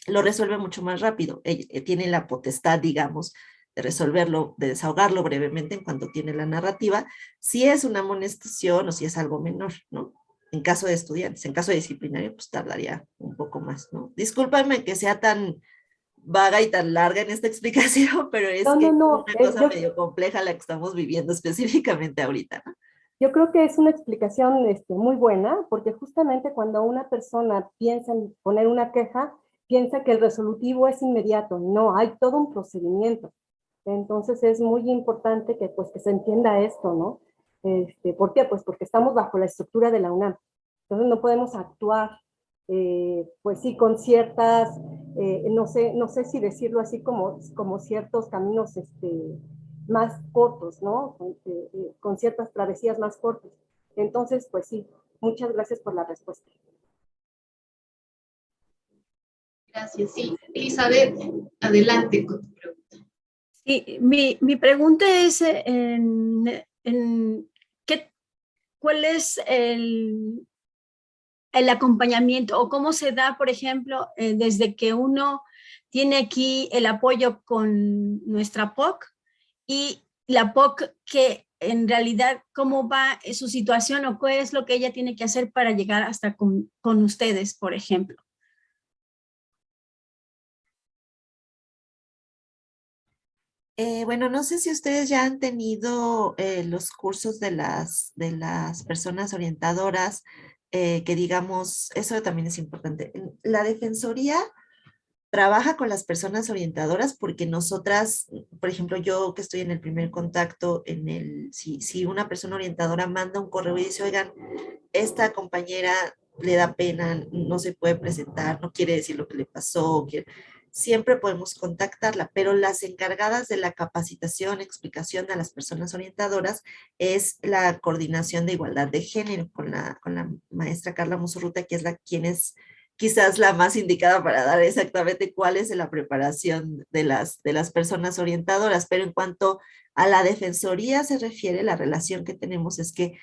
Lo resuelve mucho más rápido. Tiene la potestad, digamos, de resolverlo, de desahogarlo brevemente en cuanto tiene la narrativa, si es una amonestación o si es algo menor, ¿no? En caso de estudiantes, en caso de disciplinario, pues tardaría un poco más, ¿no? Discúlpame que sea tan vaga y tan larga en esta explicación, pero es que es No, una cosa medio compleja la que estamos viviendo específicamente ahorita, ¿no? yo creo que es una explicación muy buena, porque justamente cuando una persona piensa en poner una queja, piensa que el resolutivo es inmediato. No, hay todo un procedimiento. Entonces es muy importante que, pues, que se entienda esto, ¿no? ¿Por qué? Pues porque estamos bajo la estructura de la UNAM. Entonces no podemos actuar, pues sí, con ciertas, no sé si decirlo así, como ciertos caminos más cortos, ¿no? Con ciertas travesías más cortas. Entonces, pues sí, muchas gracias por la respuesta. Gracias. Sí, Elizabeth, adelante con tu pregunta. Sí, mi pregunta es ¿cuál es el acompañamiento o cómo se da, por ejemplo, desde que uno tiene aquí el apoyo con nuestra POC y la POC que en realidad cómo va su situación o qué es lo que ella tiene que hacer para llegar hasta con ustedes, por ejemplo? Bueno, no sé si ustedes ya han tenido los cursos de las personas orientadoras, que digamos, eso también es importante. La Defensoría trabaja con las personas orientadoras porque nosotras, por ejemplo, yo que estoy en el primer contacto, si una persona orientadora manda un correo y dice, oigan, esta compañera le da pena, no se puede presentar, no quiere decir lo que le pasó, siempre podemos contactarla, pero las encargadas de la capacitación, explicación a las personas orientadoras es la coordinación de igualdad de género con la maestra Carla Musurruta, que es quien es quizás la más indicada para dar exactamente cuál es la preparación de las personas orientadoras, pero en cuanto a la defensoría se refiere, la relación que tenemos es que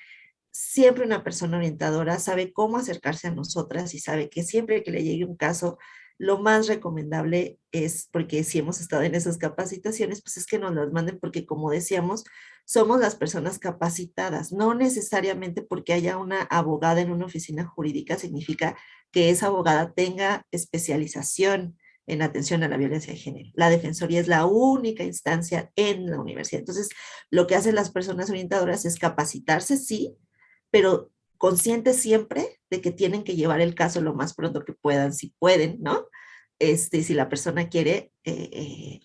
siempre una persona orientadora sabe cómo acercarse a nosotras y sabe que siempre que le llegue un caso, lo más recomendable es, porque si hemos estado en esas capacitaciones, pues es que nos las manden porque, como decíamos, somos las personas capacitadas. No necesariamente porque haya una abogada en una oficina jurídica significa que esa abogada tenga especialización en atención a la violencia de género. La defensoría es la única instancia en la universidad. Entonces, lo que hacen las personas orientadoras es capacitarse, sí, pero conscientes siempre de que tienen que llevar el caso lo más pronto que puedan, si pueden, ¿no? Si la persona quiere,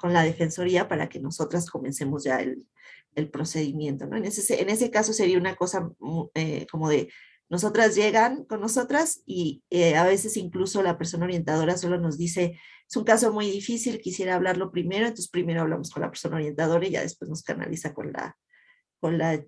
con la defensoría para que nosotras comencemos ya el procedimiento, ¿no? En ese caso sería una cosa como de, nosotras llegan con nosotras y a veces incluso la persona orientadora solo nos dice, es un caso muy difícil, quisiera hablarlo primero, entonces primero hablamos con la persona orientadora y ya después nos canaliza con la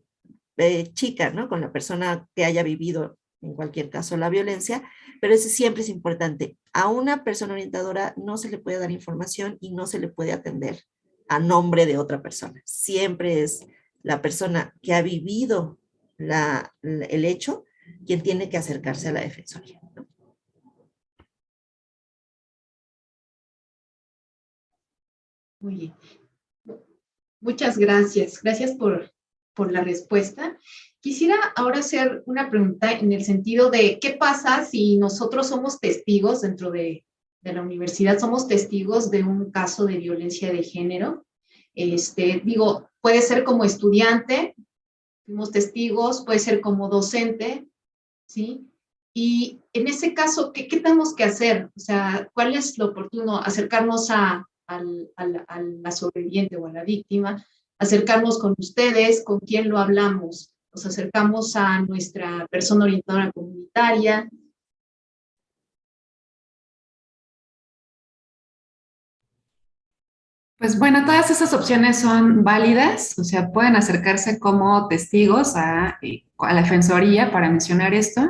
chica, ¿no? Con la persona que haya vivido, en cualquier caso, la violencia, pero eso siempre es importante. A una persona orientadora no se le puede dar información y no se le puede atender a nombre de otra persona. Siempre es la persona que ha vivido el hecho quien tiene que acercarse a la defensoría, ¿no? Muy bien. Muchas gracias. Gracias por la respuesta. Quisiera ahora hacer una pregunta en el sentido de qué pasa si nosotros somos testigos dentro de la universidad, somos testigos de un caso de violencia de género. Digo, puede ser como estudiante, fuimos testigos, puede ser como docente, ¿sí? Y en ese caso, ¿qué tenemos que hacer? O sea, ¿cuál es lo oportuno? Acercarnos a la sobreviviente o a la víctima, acercarnos con ustedes, con quién lo hablamos, nos acercamos a nuestra persona orientadora comunitaria. Pues bueno, todas esas opciones son válidas, o sea, pueden acercarse como testigos a la defensoría para mencionar esto.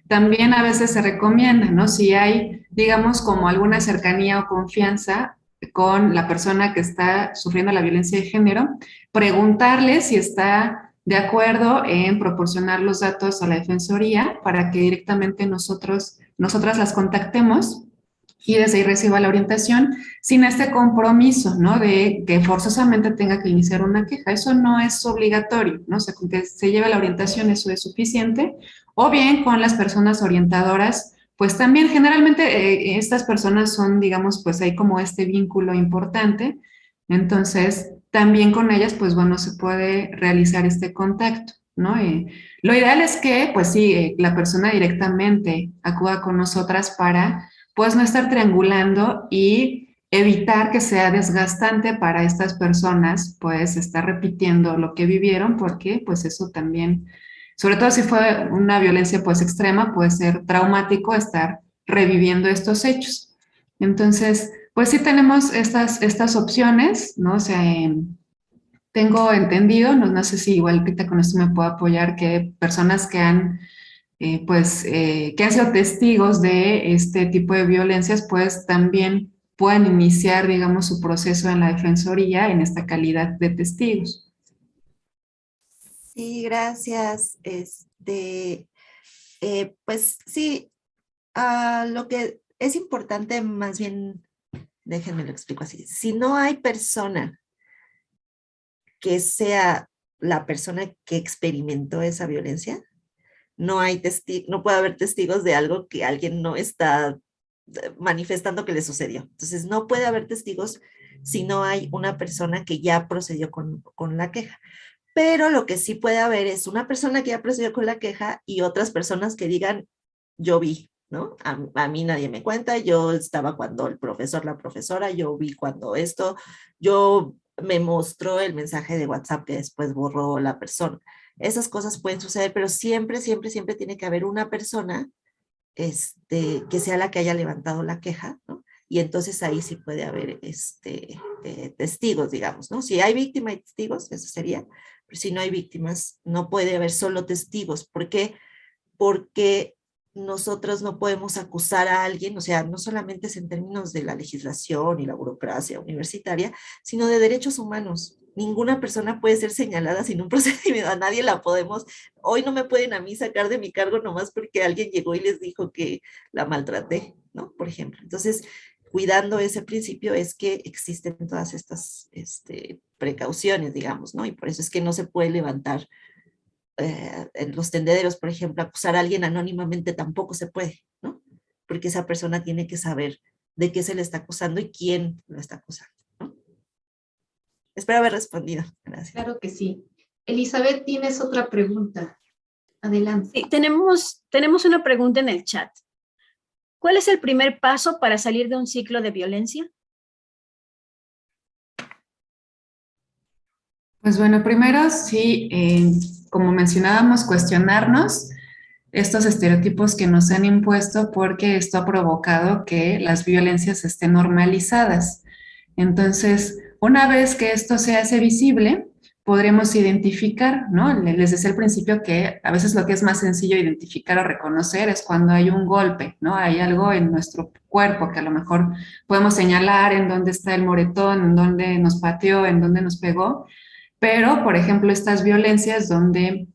También a veces se recomienda, ¿no? Si hay, digamos, como alguna cercanía o confianza con la persona que está sufriendo la violencia de género, preguntarle si está de acuerdo en proporcionar los datos a la defensoría para que directamente nosotras las contactemos y desde ahí reciba la orientación sin este compromiso, ¿no? De que forzosamente tenga que iniciar una queja. Eso no es obligatorio, ¿no? O sea, con que se lleve la orientación, eso es suficiente. O bien con las personas orientadoras, pues también generalmente estas personas son, digamos, pues hay como este vínculo importante. Entonces, también con ellas, pues bueno, se puede realizar este contacto, ¿no? Lo ideal es que, pues sí, la persona directamente acuda con nosotras para pues no estar triangulando y evitar que sea desgastante para estas personas, pues estar repitiendo lo que vivieron, porque pues eso también, sobre todo si fue una violencia pues extrema, puede ser traumático estar reviviendo estos hechos. Entonces, pues sí tenemos estas opciones, ¿no? O sea, tengo entendido, no sé si igual Pita con esto me puede apoyar, que personas que han que han sido testigos de este tipo de violencias, pues también pueden iniciar, digamos, su proceso en la defensoría en esta calidad de testigos. Sí, gracias. Pues sí, lo que es importante, más bien, déjenme lo explico así. Si no hay persona que sea la persona que experimentó esa violencia, no puede haber testigos de algo que alguien no está manifestando que le sucedió. Entonces, no puede haber testigos si no hay una persona que ya procedió con la queja. Pero lo que sí puede haber es una persona que ya procedió con la queja y otras personas que digan, yo vi, ¿no? A mí nadie me cuenta, yo estaba cuando el profesor, la profesora, yo vi cuando esto, yo me mostró el mensaje de WhatsApp que después borró la persona. Esas cosas pueden suceder, pero siempre, siempre, siempre tiene que haber una persona que sea la que haya levantado la queja, ¿no? Y entonces ahí sí puede haber testigos, digamos, ¿no? Si hay víctima y testigos, eso sería, pero si no hay víctimas, no puede haber solo testigos. ¿Por qué? Porque nosotros no podemos acusar a alguien, o sea, no solamente es en términos de la legislación y la burocracia universitaria, sino de derechos humanos. Ninguna persona puede ser señalada sin un procedimiento, a nadie la podemos, hoy no me pueden a mí sacar de mi cargo nomás porque alguien llegó y les dijo que la maltraté, ¿no? Por ejemplo. Entonces, cuidando ese principio es que existen todas estas precauciones, digamos, ¿no? Y por eso es que no se puede levantar en los tendederos, por ejemplo, acusar a alguien anónimamente tampoco se puede, ¿no? Porque esa persona tiene que saber de qué se le está acusando y quién lo está acusando, ¿no? Espero haber respondido. Gracias. Claro que sí. Elizabeth, tienes otra pregunta. Adelante. Sí, tenemos una pregunta en el chat. ¿Cuál es el primer paso para salir de un ciclo de violencia? Pues bueno, primero sí, como mencionábamos, cuestionarnos estos estereotipos que nos han impuesto porque esto ha provocado que las violencias estén normalizadas. Entonces, una vez que esto se hace visible, podremos identificar, ¿no? Les decía al principio que a veces lo que es más sencillo identificar o reconocer es cuando hay un golpe, ¿no? Hay algo en nuestro cuerpo que a lo mejor podemos señalar en dónde está el moretón, en dónde nos pateó, en dónde nos pegó. Pero, por ejemplo, estas violencias donde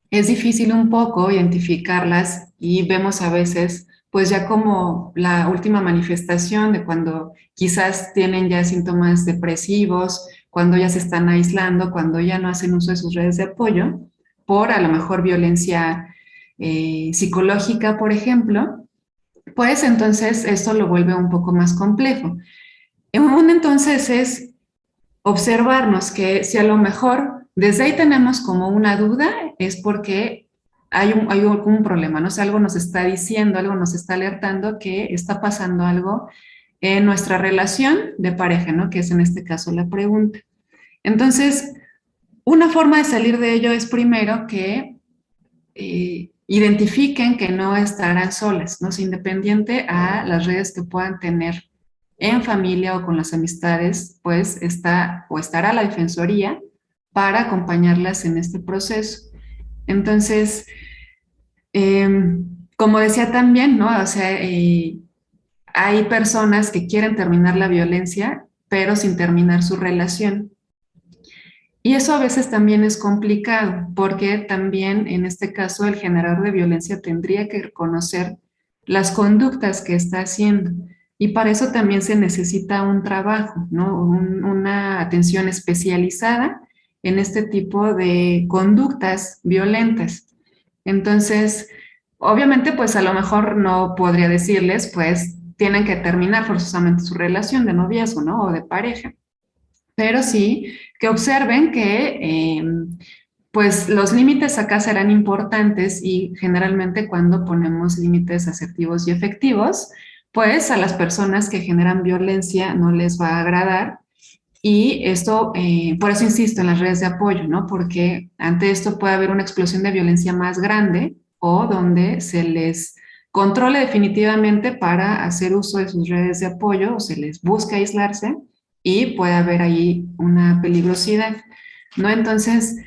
es difícil un poco identificarlas y vemos a veces, pues ya como la última manifestación de cuando quizás tienen ya síntomas depresivos, cuando ya se están aislando, cuando ya no hacen uso de sus redes de apoyo, por a lo mejor violencia psicológica, por ejemplo, pues entonces esto lo vuelve un poco más complejo. Entonces es observarnos que si a lo mejor desde ahí tenemos como una duda, es porque hay algún problema, ¿no? O sea, algo nos está diciendo, algo nos está alertando que está pasando algo en nuestra relación de pareja, ¿no? Que es en este caso la pregunta. Entonces, una forma de salir de ello es primero que identifiquen que no estarán solas, ¿no? O sea, independiente a las redes que puedan tener en familia o con las amistades, pues está o estará la defensoría para acompañarlas en este proceso. Entonces, como decía también, ¿no? O sea, hay personas que quieren terminar la violencia, pero sin terminar su relación. Y eso a veces también es complicado, porque también en este caso el generador de violencia tendría que reconocer las conductas que está haciendo. Y para eso también se necesita un trabajo, ¿no? Una atención especializada en este tipo de conductas violentas. Entonces, obviamente, pues a lo mejor no podría decirles, pues tienen que terminar forzosamente su relación de noviazgo, ¿no? O de pareja. Pero sí que observen que pues los límites acá serán importantes y generalmente cuando ponemos límites asertivos y efectivos, pues a las personas que generan violencia no les va a agradar. Y esto, por eso insisto en las redes de apoyo, ¿no? Porque ante esto puede haber una explosión de violencia más grande o donde se les controle definitivamente para hacer uso de sus redes de apoyo o se les busca aislarse y puede haber ahí una peligrosidad, ¿no? Entonces,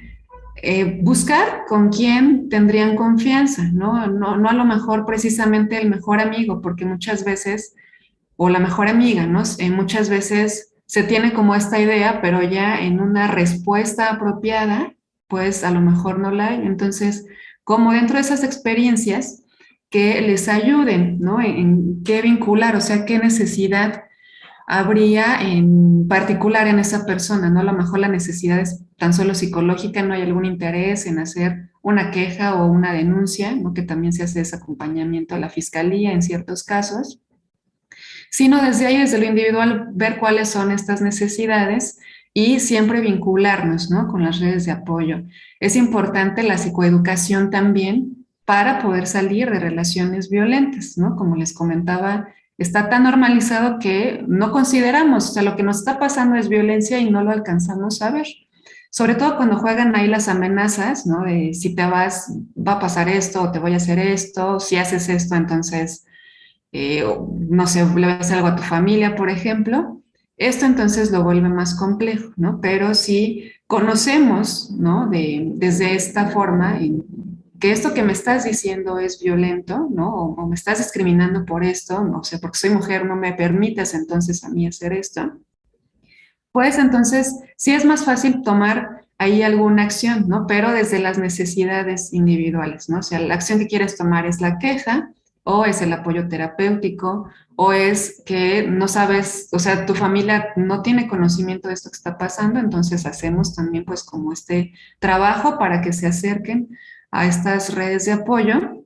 buscar con quién tendrían confianza, ¿no? No a lo mejor precisamente el mejor amigo, porque muchas veces, o la mejor amiga, ¿no? Muchas veces se tiene como esta idea, pero ya en una respuesta apropiada, pues a lo mejor no la hay. Entonces, como dentro de esas experiencias que les ayuden, ¿no? En qué vincular, o sea, qué necesidad habría en particular en esa persona, ¿no? A lo mejor la necesidad es tan solo psicológica, no hay algún interés en hacer una queja o una denuncia, ¿no? Que también se hace ese acompañamiento a la fiscalía en ciertos casos. sino desde ahí, desde lo individual, ver cuáles son estas necesidades y siempre vincularnos, ¿no?, con las redes de apoyo. Es importante la psicoeducación también para poder salir de relaciones violentas, ¿no? Como les comentaba, está tan normalizado que no consideramos, o sea, lo que nos está pasando es violencia y no lo alcanzamos a ver. Sobre todo cuando juegan ahí las amenazas, ¿no? De si te vas, va a pasar esto, o te voy a hacer esto, si haces esto, entonces, no sé, le vas a hacer algo a tu familia, por ejemplo. Esto entonces lo vuelve más complejo, ¿no? Pero si conocemos, ¿no?, desde esta forma, que esto que me estás diciendo es violento, ¿no? O me estás discriminando por esto, no sé, porque soy mujer, no me permitas entonces a mí hacer esto, pues entonces sí es más fácil tomar ahí alguna acción, ¿no? Pero desde las necesidades individuales, ¿no? O sea, la acción que quieres tomar es la queja, o es el apoyo terapéutico, o es que no sabes, o sea, tu familia no tiene conocimiento de esto que está pasando, entonces hacemos también pues como este trabajo para que se acerquen a estas redes de apoyo.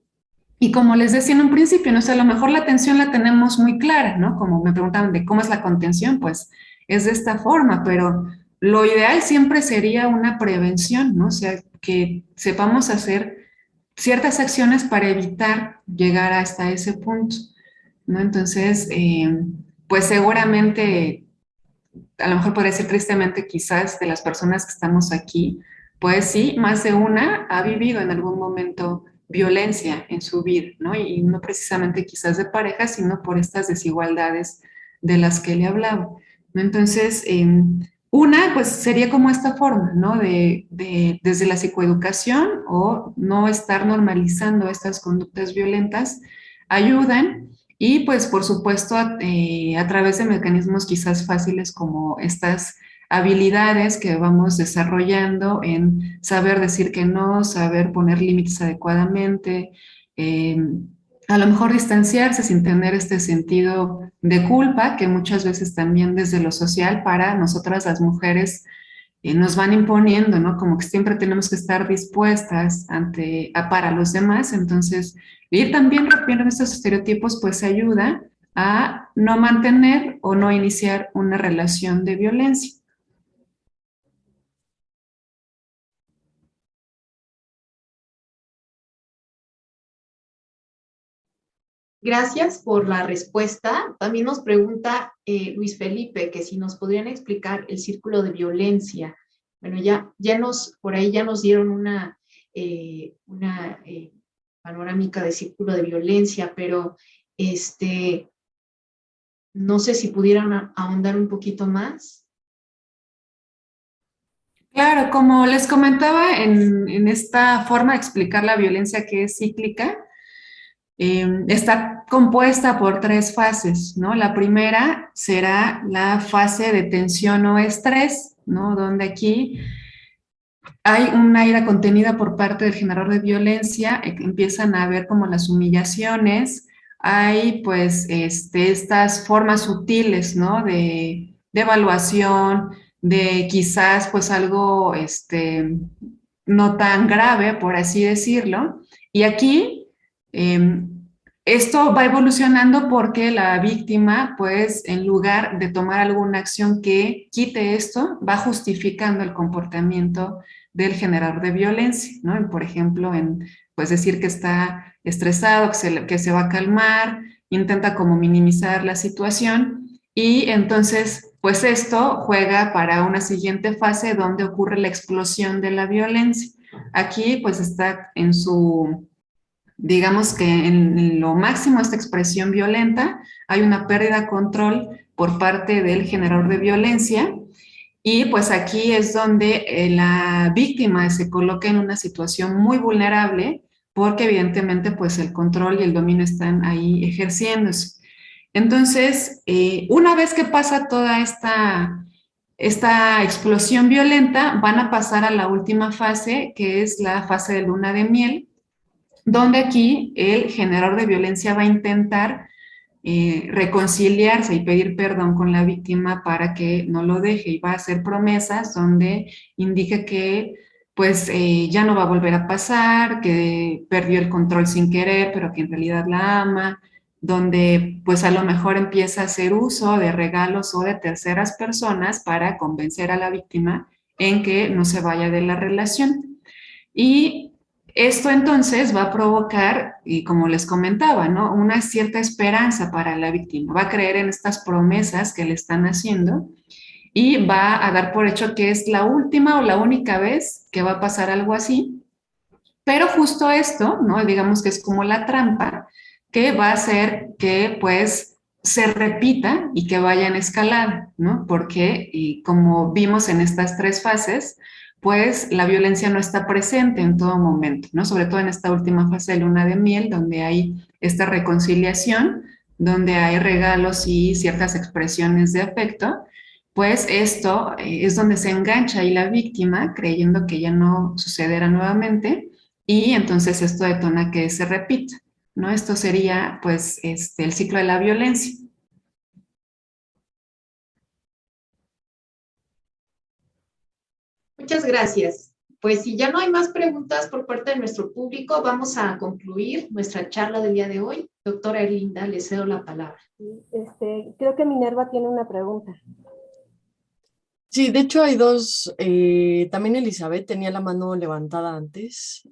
Y como les decía en un principio, no sé, a lo mejor la atención la tenemos muy clara, ¿no? Como me preguntaban de cómo es la contención, pues es de esta forma, pero lo ideal siempre sería una prevención, ¿no? O sea, que sepamos hacer ciertas acciones para evitar llegar hasta ese punto, ¿no? Entonces, pues seguramente, a lo mejor podría decir tristemente quizás de las personas que estamos aquí, pues sí, más de una ha vivido en algún momento violencia en su vida, ¿no? Y no precisamente quizás de pareja, sino por estas desigualdades de las que le hablaba, ¿no? Entonces, una, pues sería como esta forma, ¿no? Desde la psicoeducación o no estar normalizando estas conductas violentas, ayudan y pues por supuesto a través de mecanismos quizás fáciles como estas habilidades que vamos desarrollando en saber decir que no, saber poner límites adecuadamente, eh, a lo mejor distanciarse sin tener este sentido de culpa que muchas veces también desde lo social para nosotras las mujeres nos van imponiendo, ¿no? Como que siempre tenemos que estar dispuestas para los demás. Entonces, ir también rompiendo estos estereotipos, pues ayuda a no mantener o no iniciar una relación de violencia. Gracias por la respuesta. También nos pregunta Luis Felipe que si nos podrían explicar el círculo de violencia. Bueno, por ahí ya nos dieron una panorámica de círculo de violencia, pero no sé si pudieran ahondar un poquito más. Claro, como les comentaba en esta forma de explicar la violencia que es cíclica, está compuesta por 3 fases, ¿no? La primera será la fase de tensión o estrés, ¿no? Donde aquí hay una ira contenida por parte del generador de violencia, empiezan a haber como las humillaciones, hay pues estas formas sutiles, ¿no? De evaluación, de quizás pues algo no tan grave, por así decirlo, y aquí esto va evolucionando porque la víctima, pues, en lugar de tomar alguna acción que quite esto, va justificando el comportamiento del generador de violencia, ¿no? Por ejemplo, pues decir que está estresado, que se va a calmar, intenta como minimizar la situación y entonces, pues esto juega para una siguiente fase donde ocurre la explosión de la violencia. Aquí, pues, está en su digamos que en lo máximo de esta expresión violenta hay una pérdida de control por parte del generador de violencia y pues aquí es donde la víctima se coloca en una situación muy vulnerable porque evidentemente pues el control y el dominio están ahí ejerciéndose. Entonces, una vez que pasa toda esta explosión violenta, van a pasar a la última fase, que es la fase de luna de miel, donde aquí el generador de violencia va a intentar reconciliarse y pedir perdón con la víctima para que no lo deje y va a hacer promesas donde indica que pues ya no va a volver a pasar, que perdió el control sin querer, pero que en realidad la ama, donde pues a lo mejor empieza a hacer uso de regalos o de terceras personas para convencer a la víctima en que no se vaya de la relación. Y esto entonces va a provocar, y como les comentaba, ¿no? Una cierta esperanza para la víctima. Va a creer en estas promesas que le están haciendo y va a dar por hecho que es la última o la única vez que va a pasar algo así. Pero justo esto, ¿no? Digamos que es como la trampa que va a hacer que pues se repita y que vaya en escalada, ¿no? Porque, y como vimos en estas tres fases, pues la violencia no está presente en todo momento, ¿no? Sobre todo en esta última fase de luna de miel, donde hay esta reconciliación, donde hay regalos y ciertas expresiones de afecto, pues esto es donde se engancha ahí la víctima, creyendo que ya no sucederá nuevamente, y entonces esto detona que se repita, ¿no? Esto sería, pues, el ciclo de la violencia. Muchas gracias. Pues si ya no hay más preguntas por parte de nuestro público, vamos a concluir nuestra charla del día de hoy. Doctora Erlinda, le cedo la palabra. Creo que Minerva tiene una pregunta. Sí, de hecho hay dos. También Elizabeth tenía la mano levantada antes.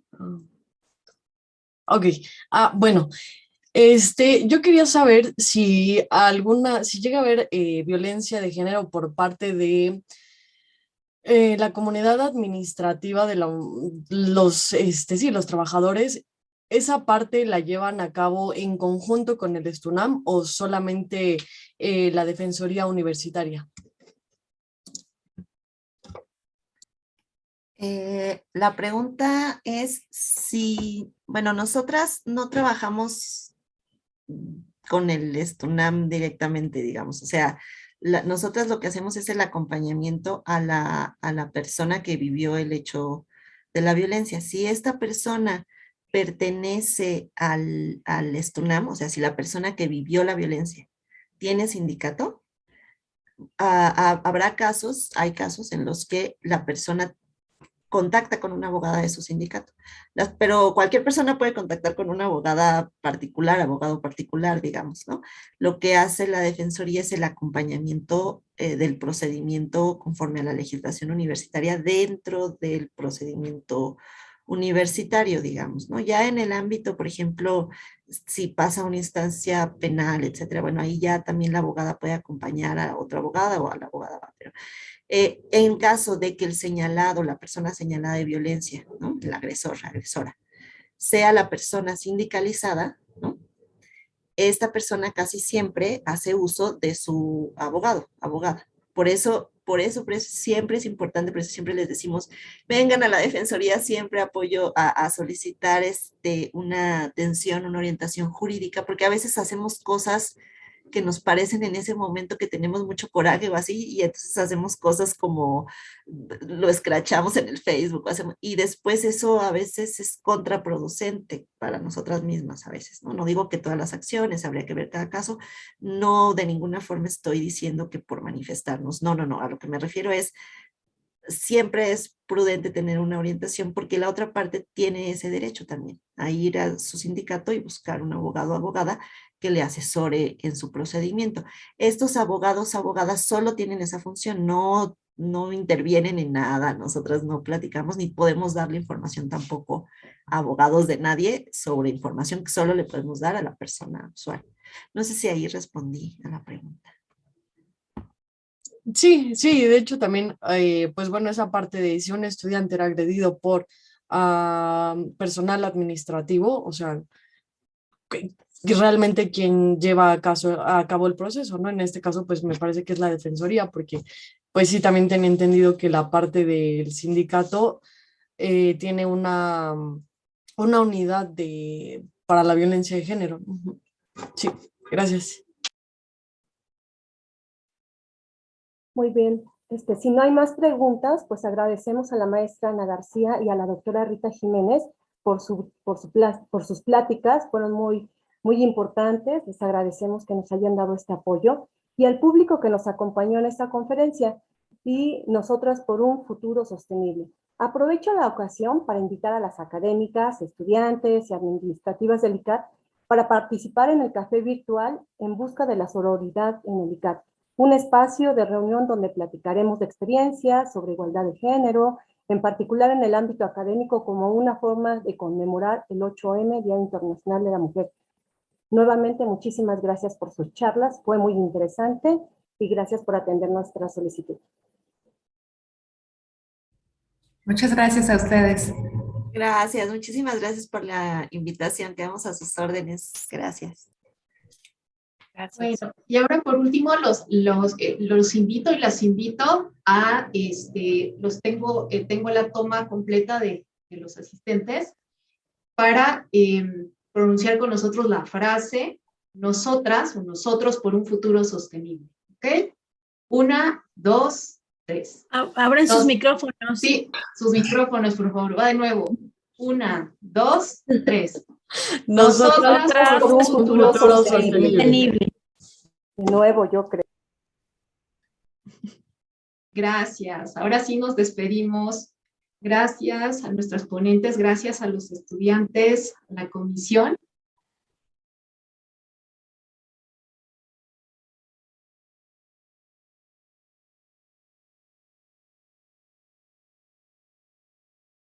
Ok. Bueno. Yo quería saber si si llega a haber violencia de género por parte de la comunidad administrativa de los trabajadores. ¿Esa parte la llevan a cabo en conjunto con el STUNAM o solamente la Defensoría Universitaria? La pregunta es si, bueno, nosotras no trabajamos con el STUNAM directamente, digamos, o sea, nosotras lo que hacemos es el acompañamiento a la persona que vivió el hecho de la violencia. Si esta persona pertenece al STUNAM, o sea, si la persona que vivió la violencia tiene sindicato, hay casos en los que la persona contacta con una abogada de su sindicato. Pero cualquier persona puede contactar con una abogada particular, abogado particular, digamos, ¿no? Lo que hace la Defensoría es el acompañamiento del procedimiento conforme a la legislación universitaria dentro del procedimiento universitario, digamos, ¿no? Ya en el ámbito, por ejemplo, si pasa una instancia penal, etcétera, bueno, ahí ya también la abogada puede acompañar a otra abogada o a la abogada, pero en caso de que el señalado, la persona señalada de violencia, ¿no? El agresor, la agresora, sea la persona sindicalizada, ¿no? Esta persona casi siempre hace uso de su abogado, abogada. Por eso siempre es importante, por eso siempre les decimos, vengan a la Defensoría, siempre apoyo a solicitar una atención, una orientación jurídica, porque a veces hacemos cosas que nos parecen en ese momento que tenemos mucho coraje o así, y entonces hacemos cosas como lo escrachamos en el Facebook, y después eso a veces es contraproducente para nosotras mismas a veces, ¿no? No digo que todas las acciones, habría que ver cada caso, no de ninguna forma estoy diciendo que por manifestarnos, no, a lo que me refiero es siempre es prudente tener una orientación porque la otra parte tiene ese derecho también a ir a su sindicato y buscar un abogado o abogada que le asesore en su procedimiento. Estos abogados o abogadas solo tienen esa función, no intervienen en nada, nosotras no platicamos ni podemos darle información tampoco a abogados de nadie sobre información que solo le podemos dar a la persona usuaria. No sé si ahí respondí a la pregunta. Sí, de hecho también, pues bueno, esa parte de si un estudiante era agredido por personal administrativo, o sea, que realmente quien lleva a cabo el proceso, ¿no? En este caso, pues me parece que es la Defensoría, porque pues sí, también tenía entendido que la parte del sindicato tiene una unidad para la violencia de género. Sí, gracias. Muy bien. Si no hay más preguntas, pues agradecemos a la maestra Ana García y a la doctora Rita Jiménez por sus pláticas. Fueron muy importantes. Les agradecemos que nos hayan dado este apoyo y al público que nos acompañó en esta conferencia y nosotras por un futuro sostenible. Aprovecho la ocasión para invitar a las académicas, estudiantes y administrativas del ICAT para participar en el café virtual En Busca de la Sororidad en el ICAT, un espacio de reunión donde platicaremos de experiencias sobre igualdad de género, en particular en el ámbito académico, como una forma de conmemorar el 8M, Día Internacional de la Mujer. Nuevamente, muchísimas gracias por sus charlas, fue muy interesante y gracias por atender nuestra solicitud. Muchas gracias a ustedes. Gracias, muchísimas gracias por la invitación. Quedamos a sus órdenes. Gracias. Gracias. Bueno, y ahora por último los invito y las invito a, tengo la toma completa de los asistentes para pronunciar con nosotros la frase nosotras o nosotros por un futuro sostenible. ¿Ok? 1, 2, 3. Abran sus micrófonos. Sí, sus micrófonos, por favor. Va de nuevo. 1, 2, 3. Nosotras por un futuro Sostenible. De nuevo, yo creo. Gracias. Ahora sí nos despedimos. Gracias a nuestras ponentes, gracias a los estudiantes, a la comisión.